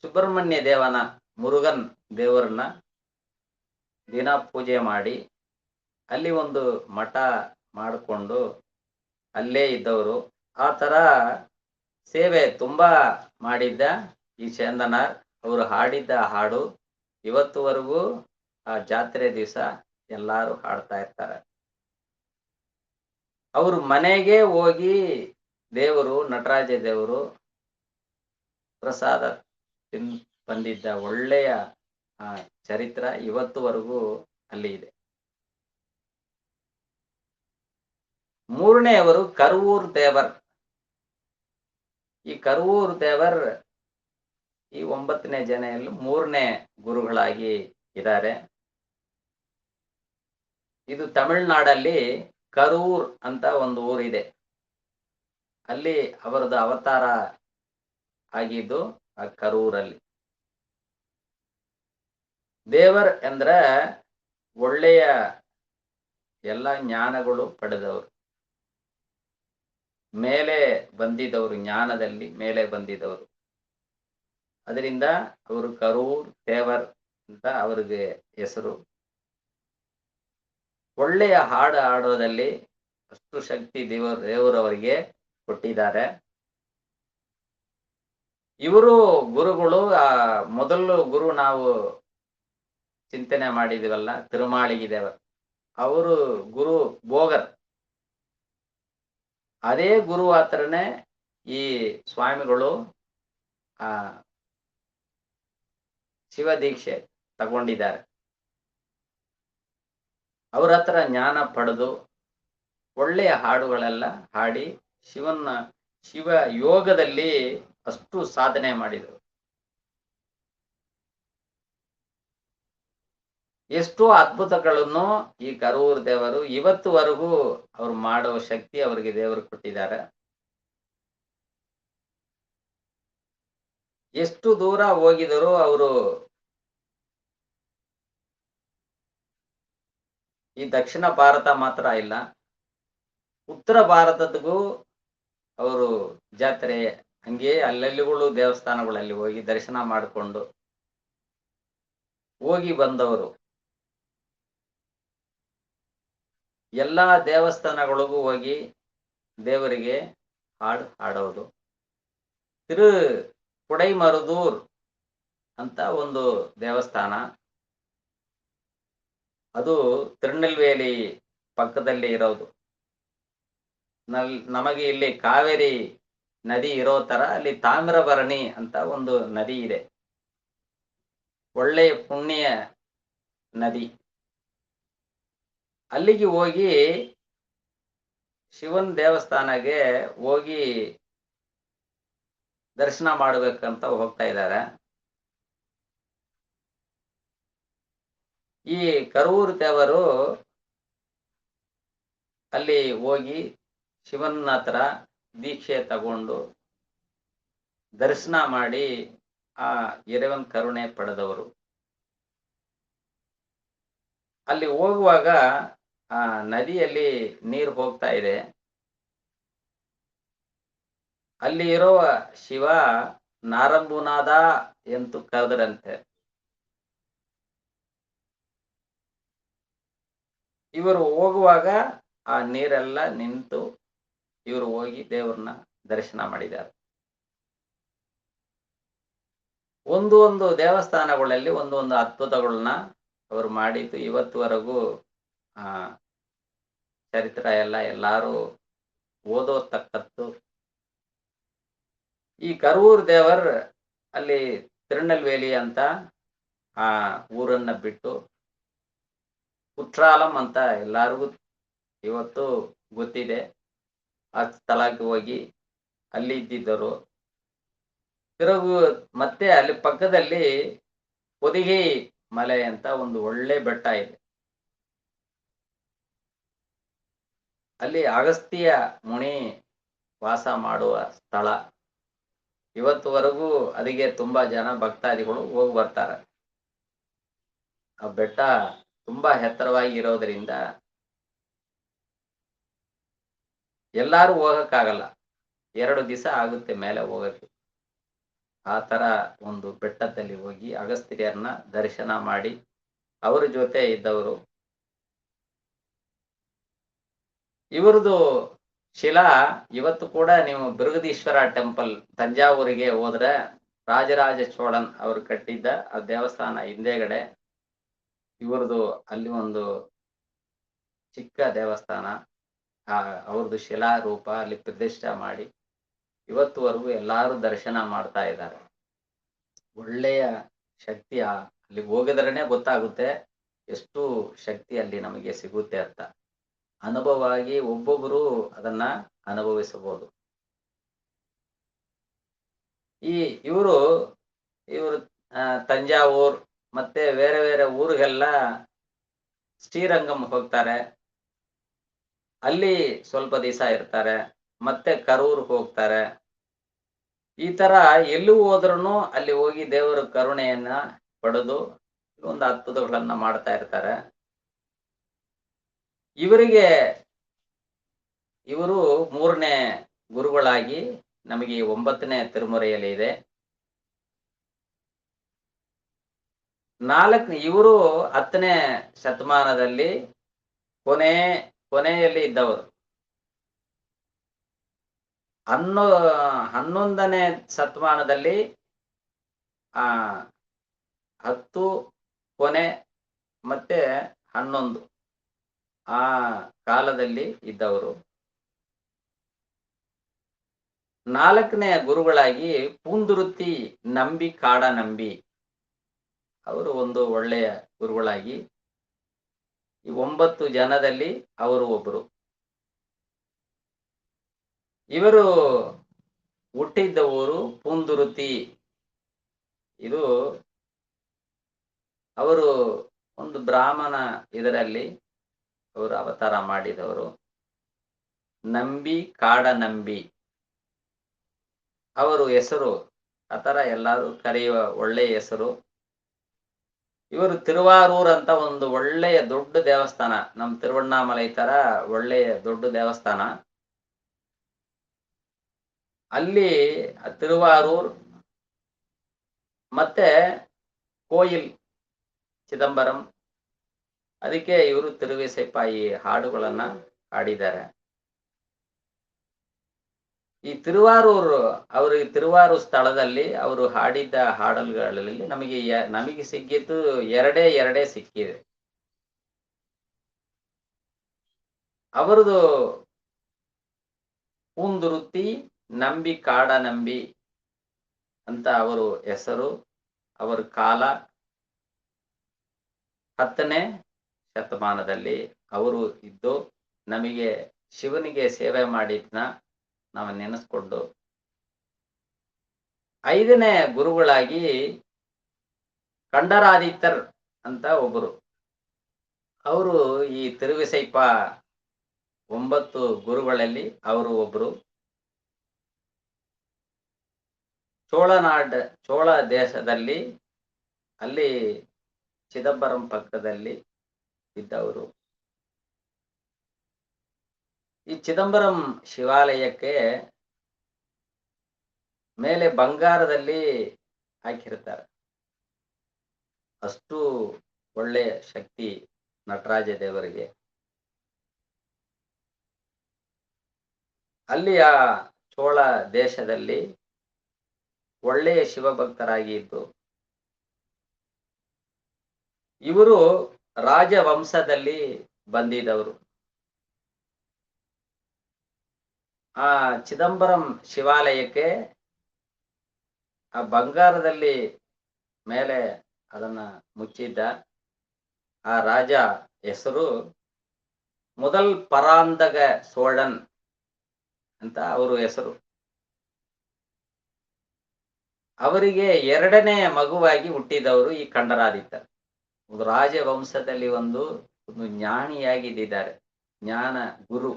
Speaker 2: ಸುಬ್ರಹ್ಮಣ್ಯ ದೇವನ ಮುರುಗನ್ ದೇವರನ್ನ ದಿನ ಪೂಜೆ ಮಾಡಿ ಅಲ್ಲಿ ಒಂದು ಮಠ ಮಾಡಿಕೊಂಡು ಅಲ್ಲೇ ಇದ್ದವರು. ಆ ಥರ ಸೇವೆ ತುಂಬಾ ಮಾಡಿದ್ದ ಈ ಚಂದನಾರ್. ಅವರು ಹಾಡಿದ್ದ ಹಾಡು ಇವತ್ತುವರೆಗೂ ಆ ಜಾತ್ರೆ ದಿವಸ ಎಲ್ಲರೂ ಹಾಡ್ತಾ ಇರ್ತಾರೆ. ಅವ್ರ ಮನೆಗೆ ಹೋಗಿ ದೇವರು ನಟರಾಜ ದೇವರು ಪ್ರಸಾದ ಬಂದಿದ್ದ ಒಳ್ಳೆಯ ಚರಿತ್ರ ಇವತ್ತುವರೆಗೂ ಅಲ್ಲಿ ಇದೆ. ಮೂರನೆಯವರು ಕರುವೂರ್ ದೇವರ್. ಈ ಕರುವೂರ್ ದೇವರ್ ಈ 9ನೇ ಜನೆಯಲ್ಲಿ 3ನೇ ಗುರುಗಳಾಗಿ ಇದ್ದಾರೆ. ಇದು ತಮಿಳುನಾಡಲ್ಲಿ ಕರೂರ್ ಅಂತ ಒಂದು ಊರಿದೆ. ಅಲ್ಲಿ ಅವರದ್ದು ಅವತಾರ ಆಗಿದ್ದು ಆ ಕರೂರಲ್ಲಿ. ದೇವರ್ ಎಂದ್ರೆ ಒಳ್ಳೆಯ ಎಲ್ಲ ಜ್ಞಾನಗಳು ಪಡೆದವರು, ಮೇಲೆ ಬಂದಿದ್ದವರು, ಜ್ಞಾನದಲ್ಲಿ ಮೇಲೆ ಬಂದಿದ್ದವರು. ಅದರಿಂದ ಅವರು ಕರೂರ್ ದೇವರ್ ಅಂತ ಅವರಿಗೆ ಹೆಸರು. ಒಳ್ಳೆಯ ಹಾಡು ಹಾಡೋದಲ್ಲಿ ಅಷ್ಟು ಶಕ್ತಿ ದೇವರವರಿಗೆ ಕೊಟ್ಟಿದ್ದಾರೆ. ಇವರು ಗುರುಗಳು ಮೊದಲು ಗುರು ನಾವು ಚಿಂತನೆ ಮಾಡಿದಿವಲ್ಲ ತಿರುಮಾಳಿಗಿ ದೇವರ್, ಅವರು ಗುರು ಭೋಗರ್. ಅದೇ ಗುರು ಹತ್ರನೇ ಈ ಸ್ವಾಮಿಗಳು ಶಿವ ದೀಕ್ಷೆ ತಗೊಂಡಿದ್ದಾರೆ. ಅವರ ಹತ್ರ ಜ್ಞಾನ ಪಡೆದು ಒಳ್ಳೆಯ ಹಾಡುಗಳೆಲ್ಲ ಹಾಡಿ ಶಿವ ಯೋಗದಲ್ಲಿ ಅಷ್ಟು ಸಾಧನೆ ಮಾಡಿದರು. ಎಷ್ಟೋ ಅದ್ಭುತಗಳನ್ನು ಈ ಕರೂರ್ ದೇವರು ಇವತ್ತುವರೆಗೂ ಅವ್ರು ಮಾಡುವ ಶಕ್ತಿ ಅವರಿಗೆ ದೇವರು ಕೊಟ್ಟಿದ್ದಾರೆ. ಎಷ್ಟು ದೂರ ಹೋಗಿದರೂ ಅವರು ಈ ದಕ್ಷಿಣ ಭಾರತ ಮಾತ್ರ ಇಲ್ಲ, ಉತ್ತರ ಭಾರತದಗೂ ಅವರು ಜಾತ್ರೆ ಹಂಗೆ ಅಲ್ಲೆಲ್ಲಿಗಳು ದೇವಸ್ಥಾನಗಳಲ್ಲಿ ಹೋಗಿ ದರ್ಶನ ಮಾಡಿಕೊಂಡು ಹೋಗಿ ಬಂದವರು. ಎಲ್ಲ ದೇವಸ್ಥಾನಗಳಿಗೂ ಹೋಗಿ ದೇವರಿಗೆ ಹಾಡು ಹಾಡೋದು. ತಿರು ಕುಡೈಮರುದೂರ್ ಅಂತ ಒಂದು ದೇವಸ್ಥಾನ, ಅದು ತಿರುನೆಲ್ವೇಲಿ ಪಕ್ಕದಲ್ಲಿ ಇರೋದು. ನಮಗೆ ಇಲ್ಲಿ ಕಾವೇರಿ ನದಿ ಇರೋ ತರ ಅಲ್ಲಿ ತಾಮ್ರಭರಣಿ ಅಂತ ಒಂದು ನದಿ ಇದೆ, ಒಳ್ಳೆಯ ಪುಣ್ಯ ನದಿ. ಅಲ್ಲಿಗೆ ಹೋಗಿ ಶಿವನ್ ದೇವಸ್ಥಾನಕ್ಕೆ ಹೋಗಿ ದರ್ಶನ ಮಾಡ್ಬೇಕಂತ ಹೋಗ್ತಾ ಇದ್ದಾರೆ. ಈ ಕರೂರ್ ದೇವರು ಅಲ್ಲಿ ಹೋಗಿ ಶಿವನ್ ಹತ್ರ ದೀಕ್ಷೆ ತಗೊಂಡು ದರ್ಶನ ಮಾಡಿ ಆ ಇறைவன் ಕರುಣೆ ಪಡೆದವರು. ಅಲ್ಲಿ ಹೋಗುವಾಗ ಆ ನದಿಯಲ್ಲಿ ನೀರು ಹೋಗ್ತಾ ಇದೆ. ಅಲ್ಲಿ ಇರೋ ಶಿವ ನಾರಂಬುನಾದ ಎಂದು ಕರೆದರಂತೆ. ಇವರು ಹೋಗುವಾಗ ಆ ನೀರೆಲ್ಲ ನಿಂತು ಇವರು ಹೋಗಿ ದೇವ್ರನ್ನ ದರ್ಶನ ಮಾಡಿದ್ದಾರೆ. ಒಂದು ದೇವಸ್ಥಾನಗಳಲ್ಲಿ ಒಂದು ಅದ್ಭುತಗಳನ್ನ ಅವರು ಮಾಡಿದ್ದು ಇವತ್ತುವರೆಗೂ ಚರಿತ್ರ ಎಲ್ಲಾರು ಓದೋತಕ್ಕದ್ದು. ಈ ಕರೂರ್ ದೇವರ್ ಅಲ್ಲಿ ತಿರುನೆಲ್ವೇಲಿ ಅಂತ ಆ ಊರನ್ನ ಬಿಟ್ಟು ಕುಟ್ರಾಲಂ ಅಂತ ಎಲ್ಲಾರಿಗೂ ಇವತ್ತು ಗೊತ್ತಿದೆ. ಆ ಸ್ಥಳಕ್ಕೆ ಹೋಗಿ ಅಲ್ಲಿ ಇದ್ದಿದ್ದರು. ತಿರುಗು ಮತ್ತೆ ಅಲ್ಲಿ ಪಕ್ಕದಲ್ಲಿ ಹೊದಿಗೆ ಮಲೆ ಅಂತ ಒಂದು ಒಳ್ಳೆ ಬೆಟ್ಟ ಇದೆ. ಅಲ್ಲಿ ಅಗಸ್ತ್ಯ ಮುನಿ ವಾಸ ಮಾಡುವ ಸ್ಥಳ. ಇವತ್ತುವರೆಗೂ ಅಲ್ಲಿಗೆ ತುಂಬಾ ಜನ ಭಕ್ತಾದಿಗಳು ಹೋಗಿ ಬರ್ತಾರೆ. ಆ ಬೆಟ್ಟ ತುಂಬಾ ಎತ್ತರವಾಗಿ ಇರೋದ್ರಿಂದ ಎಲ್ಲಾರು ಹೋಗಕ್ಕಾಗಲ್ಲ. 2 ದಿವಸ ಆಗುತ್ತೆ ಮೇಲೆ ಹೋಗಕ್ಕೆ. ಆ ತರ ಒಂದು ಬೆಟ್ಟದಲ್ಲಿ ಹೋಗಿ ಅಗಸ್ತ್ಯರನ್ನ ದರ್ಶನ ಮಾಡಿ ಅವ್ರ ಜೊತೆ ಇದ್ದವರು. ಇವ್ರದು ಶಿಲಾ ಇವತ್ತು ಕೂಡ ನೀವು ಬೃಹದೀಶ್ವರ ಟೆಂಪಲ್ ತಂಜಾವೂರಿಗೆ ಹೋದ್ರೆ ರಾಜರಾಜ ಚೋಳನ್ ಅವರು ಕಟ್ಟಿದ್ದ ಆ ದೇವಸ್ಥಾನ ಹಿಂದೆಗಡೆ ಇವ್ರದು ಅಲ್ಲಿ ಒಂದು ಚಿಕ್ಕ ದೇವಸ್ಥಾನ, ಅವ್ರದ್ದು ಶಿಲಾ ರೂಪ ಅಲ್ಲಿ ಪ್ರತಿಷ್ಠೆ ಮಾಡಿ ಇವತ್ತುವರೆಗೂ ಎಲ್ಲಾರು ದರ್ಶನ ಮಾಡ್ತಾ ಇದ್ದಾರೆ. ಒಳ್ಳೆಯ ಶಕ್ತಿ ಅಲ್ಲಿ ಹೋಗಿದ್ರೇನೆ ಗೊತ್ತಾಗುತ್ತೆ ಎಷ್ಟು ಶಕ್ತಿ ಅಲ್ಲಿ ನಮಗೆ ಸಿಗುತ್ತೆ ಅಂತ. ಅನುಭವವಾಗಿ ಒಬ್ಬೊಬ್ಬರು ಅದನ್ನ ಅನುಭವಿಸಬಹುದು. ಇವರು ತಂಜಾವೂರ್ ಮತ್ತೆ ಬೇರೆ ಬೇರೆ ಊರಿಗೆಲ್ಲ ಶ್ರೀರಂಗಂ ಹೋಗ್ತಾರೆ, ಅಲ್ಲಿ ಸ್ವಲ್ಪ ದಿವಸ ಇರ್ತಾರೆ, ಮತ್ತೆ ಕರೂರ್ ಹೋಗ್ತಾರೆ. ಈ ತರ ಎಲ್ಲೂ ಹೋದ್ರೂ ಅಲ್ಲಿ ಹೋಗಿ ದೇವರ ಕರುಣೆಯನ್ನ ಪಡೆದು ಒಂದು ಅದ್ಭುತಗಳನ್ನ ಮಾಡ್ತಾ ಇರ್ತಾರೆ. ಇವರು 3ನೇ ಗುರುಗಳಾಗಿ ನಮಗೆ 9ನೇ ತಿರುಮುರೆಯಲ್ಲಿ ಇದೆ. ಇವರು 10ನೇ ಶತಮಾನದಲ್ಲಿ ಕೊನೆಯಲ್ಲಿ ಇದ್ದವರು. 11ನೇ ಶತಮಾನದಲ್ಲಿ 10 ಕೊನೆ ಮತ್ತೆ 11 ಆ ಕಾಲದಲ್ಲಿ ಇದ್ದವರು. 4ನೇ ಗುರುಗಳಾಗಿ ಪೂಂದುರುತಿ ನಂಬಿ ಕಾಡ ನಂಬಿ ಅವರು ಒಂದು ಒಳ್ಳೆಯ ಗುರುಗಳಾಗಿ ಈ 9 ಜನದಲ್ಲಿ ಅವರು ಒಬ್ಬರು. ಇವರು ಹುಟ್ಟಿದ್ದ ಊರು ಪೂಂದುರುತಿ. ಇದು ಅವರು ಒಂದು ಬ್ರಾಹ್ಮಣ ಇದರಲ್ಲಿ ಅವರು ಅವತಾರ ಮಾಡಿದವರು. ನಂಬಿ ಕಾಡ ನಂಬಿ ಅವರು ಹೆಸರು, ಆ ತರ ಎಲ್ಲರೂ ಕರೆಯುವ ಒಳ್ಳೆಯ ಹೆಸರು. ಇವರು ತಿರುವಾರೂರ್ ಅಂತ ಒಂದು ಒಳ್ಳೆಯ ದೊಡ್ಡ ದೇವಸ್ಥಾನ, ನಮ್ಮ ತಿರುವಣ್ಣಾಮಲೈ ತರ ಒಳ್ಳೆಯ ದೊಡ್ಡ ದೇವಸ್ಥಾನ. ಅಲ್ಲಿ ತಿರುವಾರೂರ್ ಮತ್ತೆ ಕೋಯಿಲ್ ಚಿದಂಬರಂ, ಅದಕ್ಕೆ ಇವರು ತಿರುವಿಸೈಪ ಈ ಹಾಡುಗಳನ್ನ ಹಾಡಿದ್ದಾರೆ. ಈ ತಿರುವಾರೂರ್ ಸ್ಥಳದಲ್ಲಿ ಅವರು ಹಾಡಿದ್ದ ಹಾಡಲ್ಗಳಲ್ಲಿ ನಮಗೆ ಸಿಕ್ಕಿದ್ದು ಎರಡೇ ಸಿಕ್ಕಿದೆ. ಅವರದು ಪೂಂದುರುತಿ ನಂಬಿ ಕಾಡ ನಂಬಿ ಅಂತ ಅವರು ಹೆಸರು. ಅವರ ಕಾಲ 10ನೇ ಶತಮಾನದಲ್ಲಿ ಅವರು ಇದ್ದು ನಮಗೆ ಶಿವನಿಗೆ ಸೇವೆ ಮಾಡಿದ್ನ ನಾವು ನೆನೆಸ್ಕೊಂಡು. 5ನೇ ಗುರುಗಳಾಗಿ ಕಂಡರಾದಿತ್ತರ್ ಅಂತ ಒಬ್ಬರು. ಅವರು ಈ ತಿರುವಿಸೈಪ 9 ಗುರುಗಳಲ್ಲಿ ಅವರು ಒಬ್ಬರು. ಚೋಳ ದೇಶದಲ್ಲಿ ಅಲ್ಲಿ ಚಿದಂಬರಂ ಪಕ್ಕದಲ್ಲಿ ಇದ್ದವರು. ಈ ಚಿದಂಬರಂ ಶಿವಾಲಯಕ್ಕೆ ಮೇಲೆ ಬಂಗಾರದಲ್ಲಿ ಹಾಕಿರ್ತಾರೆ. ಅಷ್ಟು ಒಳ್ಳೆಯ ಶಕ್ತಿ ನಟರಾಜ ದೇವರಿಗೆ. ಅಲ್ಲಿಯ ಚೋಳ ದೇಶದಲ್ಲಿ ಒಳ್ಳೆಯ ಶಿವಭಕ್ತರಾಗಿ ಇದ್ದು ಇವರು ರಾಜವಂಶದಲ್ಲಿ ಬಂದಿದ್ದವರು. ಆ ಚಿದಂಬರಂ ಶಿವಾಲಯಕ್ಕೆ ಆ ಬಂಗಾರದಲ್ಲಿ ಮೇಲೆ ಅದನ್ನ ಮುಚ್ಚಿದ್ದ ಆ ರಾಜ ಹೆಸರು ಮೊದಲ್ ಪರಾಂದಗ ಸೋಳನ್ ಅಂತ ಅವರು ಹೆಸರು. ಅವರಿಗೆ ಎರಡನೇ ಮಗುವಾಗಿ ಹುಟ್ಟಿದವರು ಈ ಕಂಡರಾದಿತ್ಯರು. ಒಂದು ರಾಜವಂಶದಲ್ಲಿ ಒಂದು ಜ್ಞಾನಿಯಾಗಿದ್ದಾರೆ, ಜ್ಞಾನ ಗುರು.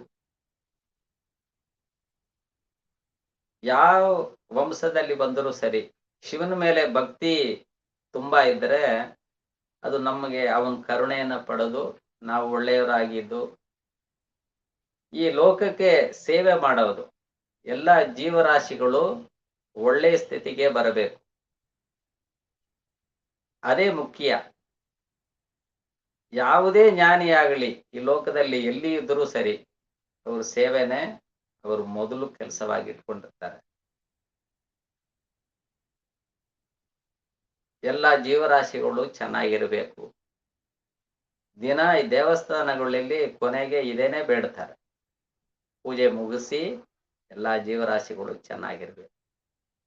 Speaker 2: ಯಾವ ವಂಶದಲ್ಲಿ ಬಂದರೂ ಸರಿ, ಶಿವನ ಮೇಲೆ ಭಕ್ತಿ ತುಂಬಾ ಇದ್ದರೆ ಅದು ನಮಗೆ ಅವನ ಕರುಣೆಯನ್ನ ಪಡೆದು ನಾವು ಒಳ್ಳೆಯವರಾಗಿದ್ದು ಈ ಲೋಕಕ್ಕೆ ಸೇವೆ ಮಾಡೋದು. ಎಲ್ಲ ಜೀವರಾಶಿಗಳು ಒಳ್ಳೆಯ ಸ್ಥಿತಿಗೆ ಬರಬೇಕು, ಅದೇ ಮುಖ್ಯ. ಯಾವುದೇ ಜ್ಞಾನಿಯಾಗಲಿ ಈ ಲೋಕದಲ್ಲಿ ಎಲ್ಲಿ ಇದ್ರೂ ಸರಿ, ಅವ್ರ ಸೇವೆನೇ ಅವರು ಮೊದಲು ಕೆಲಸವಾಗಿಟ್ಕೊಂಡಿರ್ತಾರೆ. ಎಲ್ಲ ಜೀವರಾಶಿಗಳು ಚೆನ್ನಾಗಿರ್ಬೇಕು. ದಿನ ಈ ದೇವಸ್ಥಾನಗಳಲ್ಲಿ ಕೊನೆಗೆ ಇದೇನೆ ಬೇಡ್ತಾರೆ, ಪೂಜೆ ಮುಗಿಸಿ ಎಲ್ಲಾ ಜೀವರಾಶಿಗಳು ಚೆನ್ನಾಗಿರ್ಬೇಕು,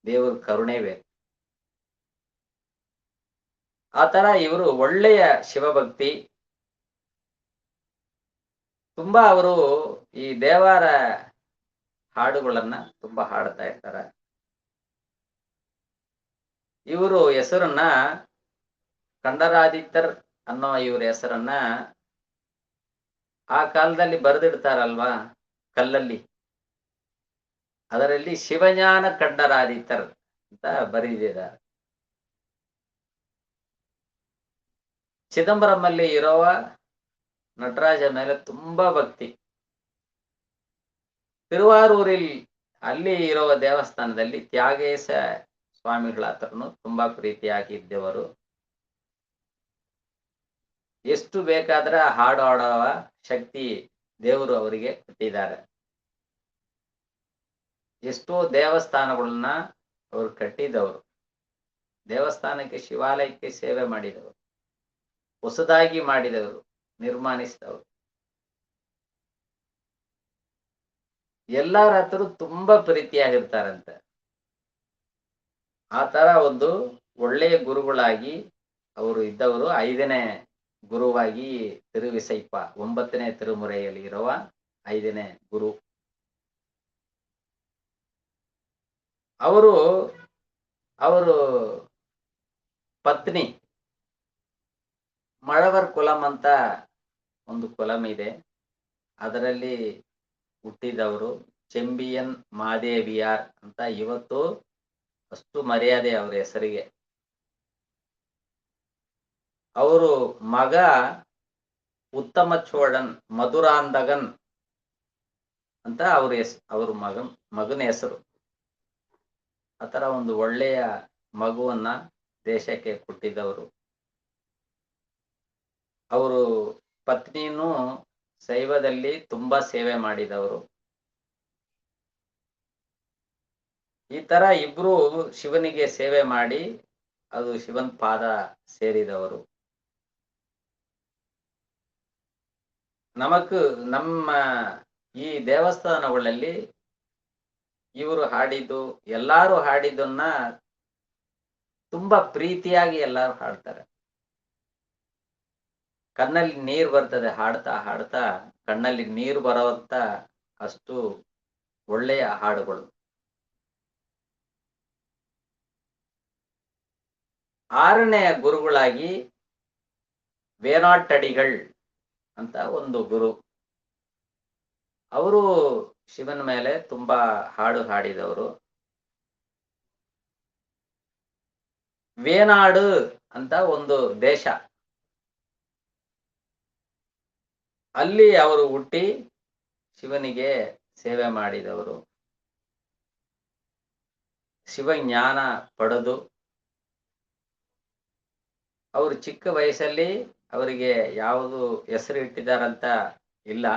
Speaker 2: ದೇವ್ರ ಕರುಣೆ ಬೇಕು. ಆ ತರ ಇವರು ಒಳ್ಳೆಯ ಶಿವಭಕ್ತಿ. ತುಂಬಾ ಅವರು ಈ ದೇವರ ಹಾಡುಗಳನ್ನ ತುಂಬಾ ಹಾಡ್ತಾ ಇರ್ತಾರೆ. ಇವರು ಹೆಸರನ್ನ ಕಂಡರಾದಿತ್ಯರ್ ಅನ್ನೋ ಇವ್ರ ಹೆಸರನ್ನ ಆ ಕಾಲದಲ್ಲಿ ಬರೆದಿಡ್ತಾರಲ್ವಾ ಕಲ್ಲಲ್ಲಿ, ಅದರಲ್ಲಿ ಶಿವಜ್ಞಾನ ಕಂಡರಾದಿತ್ಯರ್ ಅಂತ ಬರೆದಿದ್ದಾರೆ. ಚಿದಂಬರಮಲ್ಲಿ ಇರುವ ನಟರಾಜ ಮೇಲೆ ತುಂಬಾ ಭಕ್ತಿ. ತಿರುವಾರೂರಿಲ್ ಅಲ್ಲಿ ಇರುವ ದೇವಸ್ಥಾನದಲ್ಲಿ ತ್ಯಾಗೇಶ ಸ್ವಾಮಿಗಳ ಹತ್ರನು ತುಂಬಾ ಪ್ರೀತಿಯಾಗಿದ್ದವರು. ಎಷ್ಟು ಬೇಕಾದ್ರೆ ಹಾಡು ಹಾಡುವ ಶಕ್ತಿ ದೇವರು ಅವರಿಗೆ ಕೊಟ್ಟಿದ್ದಾರೆ. ಎಷ್ಟೋ ದೇವಸ್ಥಾನಗಳನ್ನ ಅವರು ಕಟ್ಟಿದವರು, ದೇವಸ್ಥಾನಕ್ಕೆ ಶಿವಾಲಯಕ್ಕೆ ಸೇವೆ ಮಾಡಿದವರು, ಹೊಸದಾಗಿ ಮಾಡಿದವರು, ನಿರ್ಮಾಣಿಸಿದವರು. ಎಲ್ಲರ ಹತ್ರ ತುಂಬಾ ಪ್ರೀತಿಯಾಗಿರ್ತಾರಂತೆ. ಆ ತರ ಒಂದು ಒಳ್ಳೆಯ ಗುರುಗಳಾಗಿ ಅವರು ಇದ್ದವರು. 5ನೇ ಗುರುವಾಗಿ ತಿರುವಿಸೈಪ 9ನೇ ತಿರುಮುರೆಯಲ್ಲಿ ಇರುವ 5ನೇ ಗುರು. ಅವರು ಪತ್ನಿ ಮಳವರ್ ಕುಲಂ ಅಂತ ಒಂದು ಕುಲಂ ಇದೆ, ಅದರಲ್ಲಿ ಹುಟ್ಟಿದವರು ಚೆಂಬಿಯನ್ ಮಾದೇವಿಯಾರ್ ಅಂತ. ಇವತ್ತು ಅಷ್ಟು ಮರ್ಯಾದೆ ಅವರ ಹೆಸರಿಗೆ. ಅವರು ಮಗ ಉತ್ತಮ ಚೋಳನ್ ಮಧುರಾಂಧಗನ್ ಅಂತ ಅವ್ರ ಮಗನ ಹೆಸರು. ಆತರ ಒಂದು ಒಳ್ಳೆಯ ಮಗುವನ್ನ ದೇಶಕ್ಕೆ ಕೊಟ್ಟಿದ್ದವರು. ಅವರು ಪತ್ನಿನೂ ಶೈವದಲ್ಲಿ ತುಂಬಾ ಸೇವೆ ಮಾಡಿದವರು. ಈ ತರ ಇಬ್ರು ಶಿವನಿಗೆ ಸೇವೆ ಮಾಡಿ ಅದು ಶಿವನ್ ಪಾದ ಸೇರಿದವರು. ನಮ್ಮ ಈ ದೇವಸ್ಥಾನಗಳಲ್ಲಿ ಇವರು ಹಾಡಿದ್ದು, ಎಲ್ಲಾರು ಹಾಡಿದ್ದನ್ನ ತುಂಬಾ ಪ್ರೀತಿಯಾಗಿ ಎಲ್ಲಾರು ಹಾಡ್ತಾರೆ. ಕಣ್ಣಲ್ಲಿ ನೀರು ಬರ್ತದೆ ಹಾಡ್ತಾ ಹಾಡ್ತಾ, ಕಣ್ಣಲ್ಲಿ ನೀರು ಬರುವಂತ ಅಷ್ಟು ಒಳ್ಳೆಯ ಹಾಡುಗಳು. 6ನೇ ಗುರುಗಳಾಗಿ ವೇನಾಟಡಿಗಳ್ ಅಂತ ಒಂದು ಗುರು. ಅವರು ಶಿವನ ಮೇಲೆ ತುಂಬಾ ಹಾಡು ಹಾಡಿದವರು. ವೇನಾಡು ಅಂತ ಒಂದು ದೇಶ, ಅಲ್ಲಿ ಅವರು ಹುಟ್ಟಿ ಶಿವನಿಗೆ ಸೇವೆ ಮಾಡಿದವರು. ಶಿವಜ್ಞಾನ ಪಡೆದು ಅವರು ಚಿಕ್ಕ ವಯಸ್ಸಲ್ಲಿ ಅವರಿಗೆ ಯಾವುದು ಹೆಸರು ಇಟ್ಟಿದ್ದಾರಂತ ಇಲ್ಲ.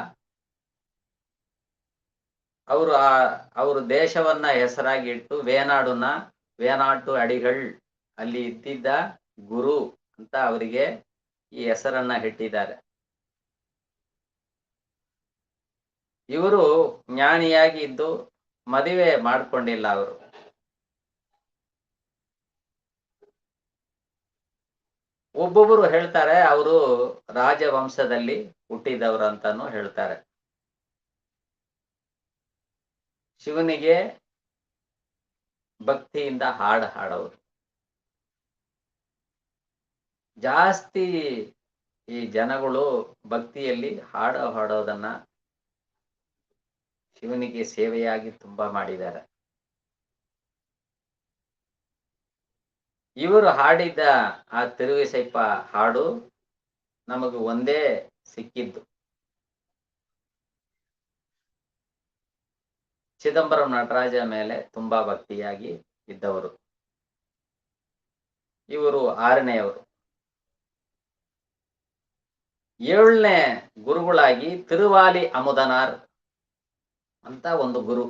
Speaker 2: ಅವರು ದೇಶವನ್ನ ಹೆಸರಾಗಿ ಇಟ್ಟು ವೇನಾಟು ಅಡಿಗಳ್ ಅಲ್ಲಿ ಇದ್ದಿದ್ದ ಗುರು ಅಂತ ಅವರಿಗೆ ಈ ಹೆಸರನ್ನ ಇಟ್ಟಿದ್ದಾರೆ. ಇವರು ಜ್ಞಾನಿಯಾಗಿ ಇದ್ದು ಮದುವೆ ಮಾಡ್ಕೊಂಡಿಲ್ಲ. ಅವರು ಒಬ್ಬೊಬ್ಬರು ಹೇಳ್ತಾರೆ ಅವರು ರಾಜವಂಶದಲ್ಲಿ ಹುಟ್ಟಿದವರು ಅಂತಾನು ಹೇಳ್ತಾರೆ. ಶಿವನಿಗೆ ಭಕ್ತಿಯಿಂದ ಹಾಡು ಹಾಡೋರು. ಜಾಸ್ತಿ ಈ ಜನಗಳು ಭಕ್ತಿಯಲ್ಲಿ ಹಾಡು ಹಾಡೋದನ್ನ ಶಿವನಿಗೆ ಸೇವೆಯಾಗಿ ತುಂಬಾ ಮಾಡಿದ್ದಾರೆ. ಇವರು ಹಾಡಿದ್ದ ಆ ತಿರುವಿಸೈಪ ಹಾಡು ನಮಗೆ ಒಂದೇ ಸಿಕ್ಕಿದ್ದು. ಚಿದಂಬರಂ ನಟರಾಜ ಮೇಲೆ ತುಂಬಾ ಭಕ್ತಿಯಾಗಿ ಇದ್ದವರು. ಇವರು 6ನೇಯವರು. 7ನೇ ಗುರುಗಳಾಗಿ ತಿರುವಾಲಿ ಅಮುದನಾರ್ ಅಂತ ಒಂದು ಗುರು.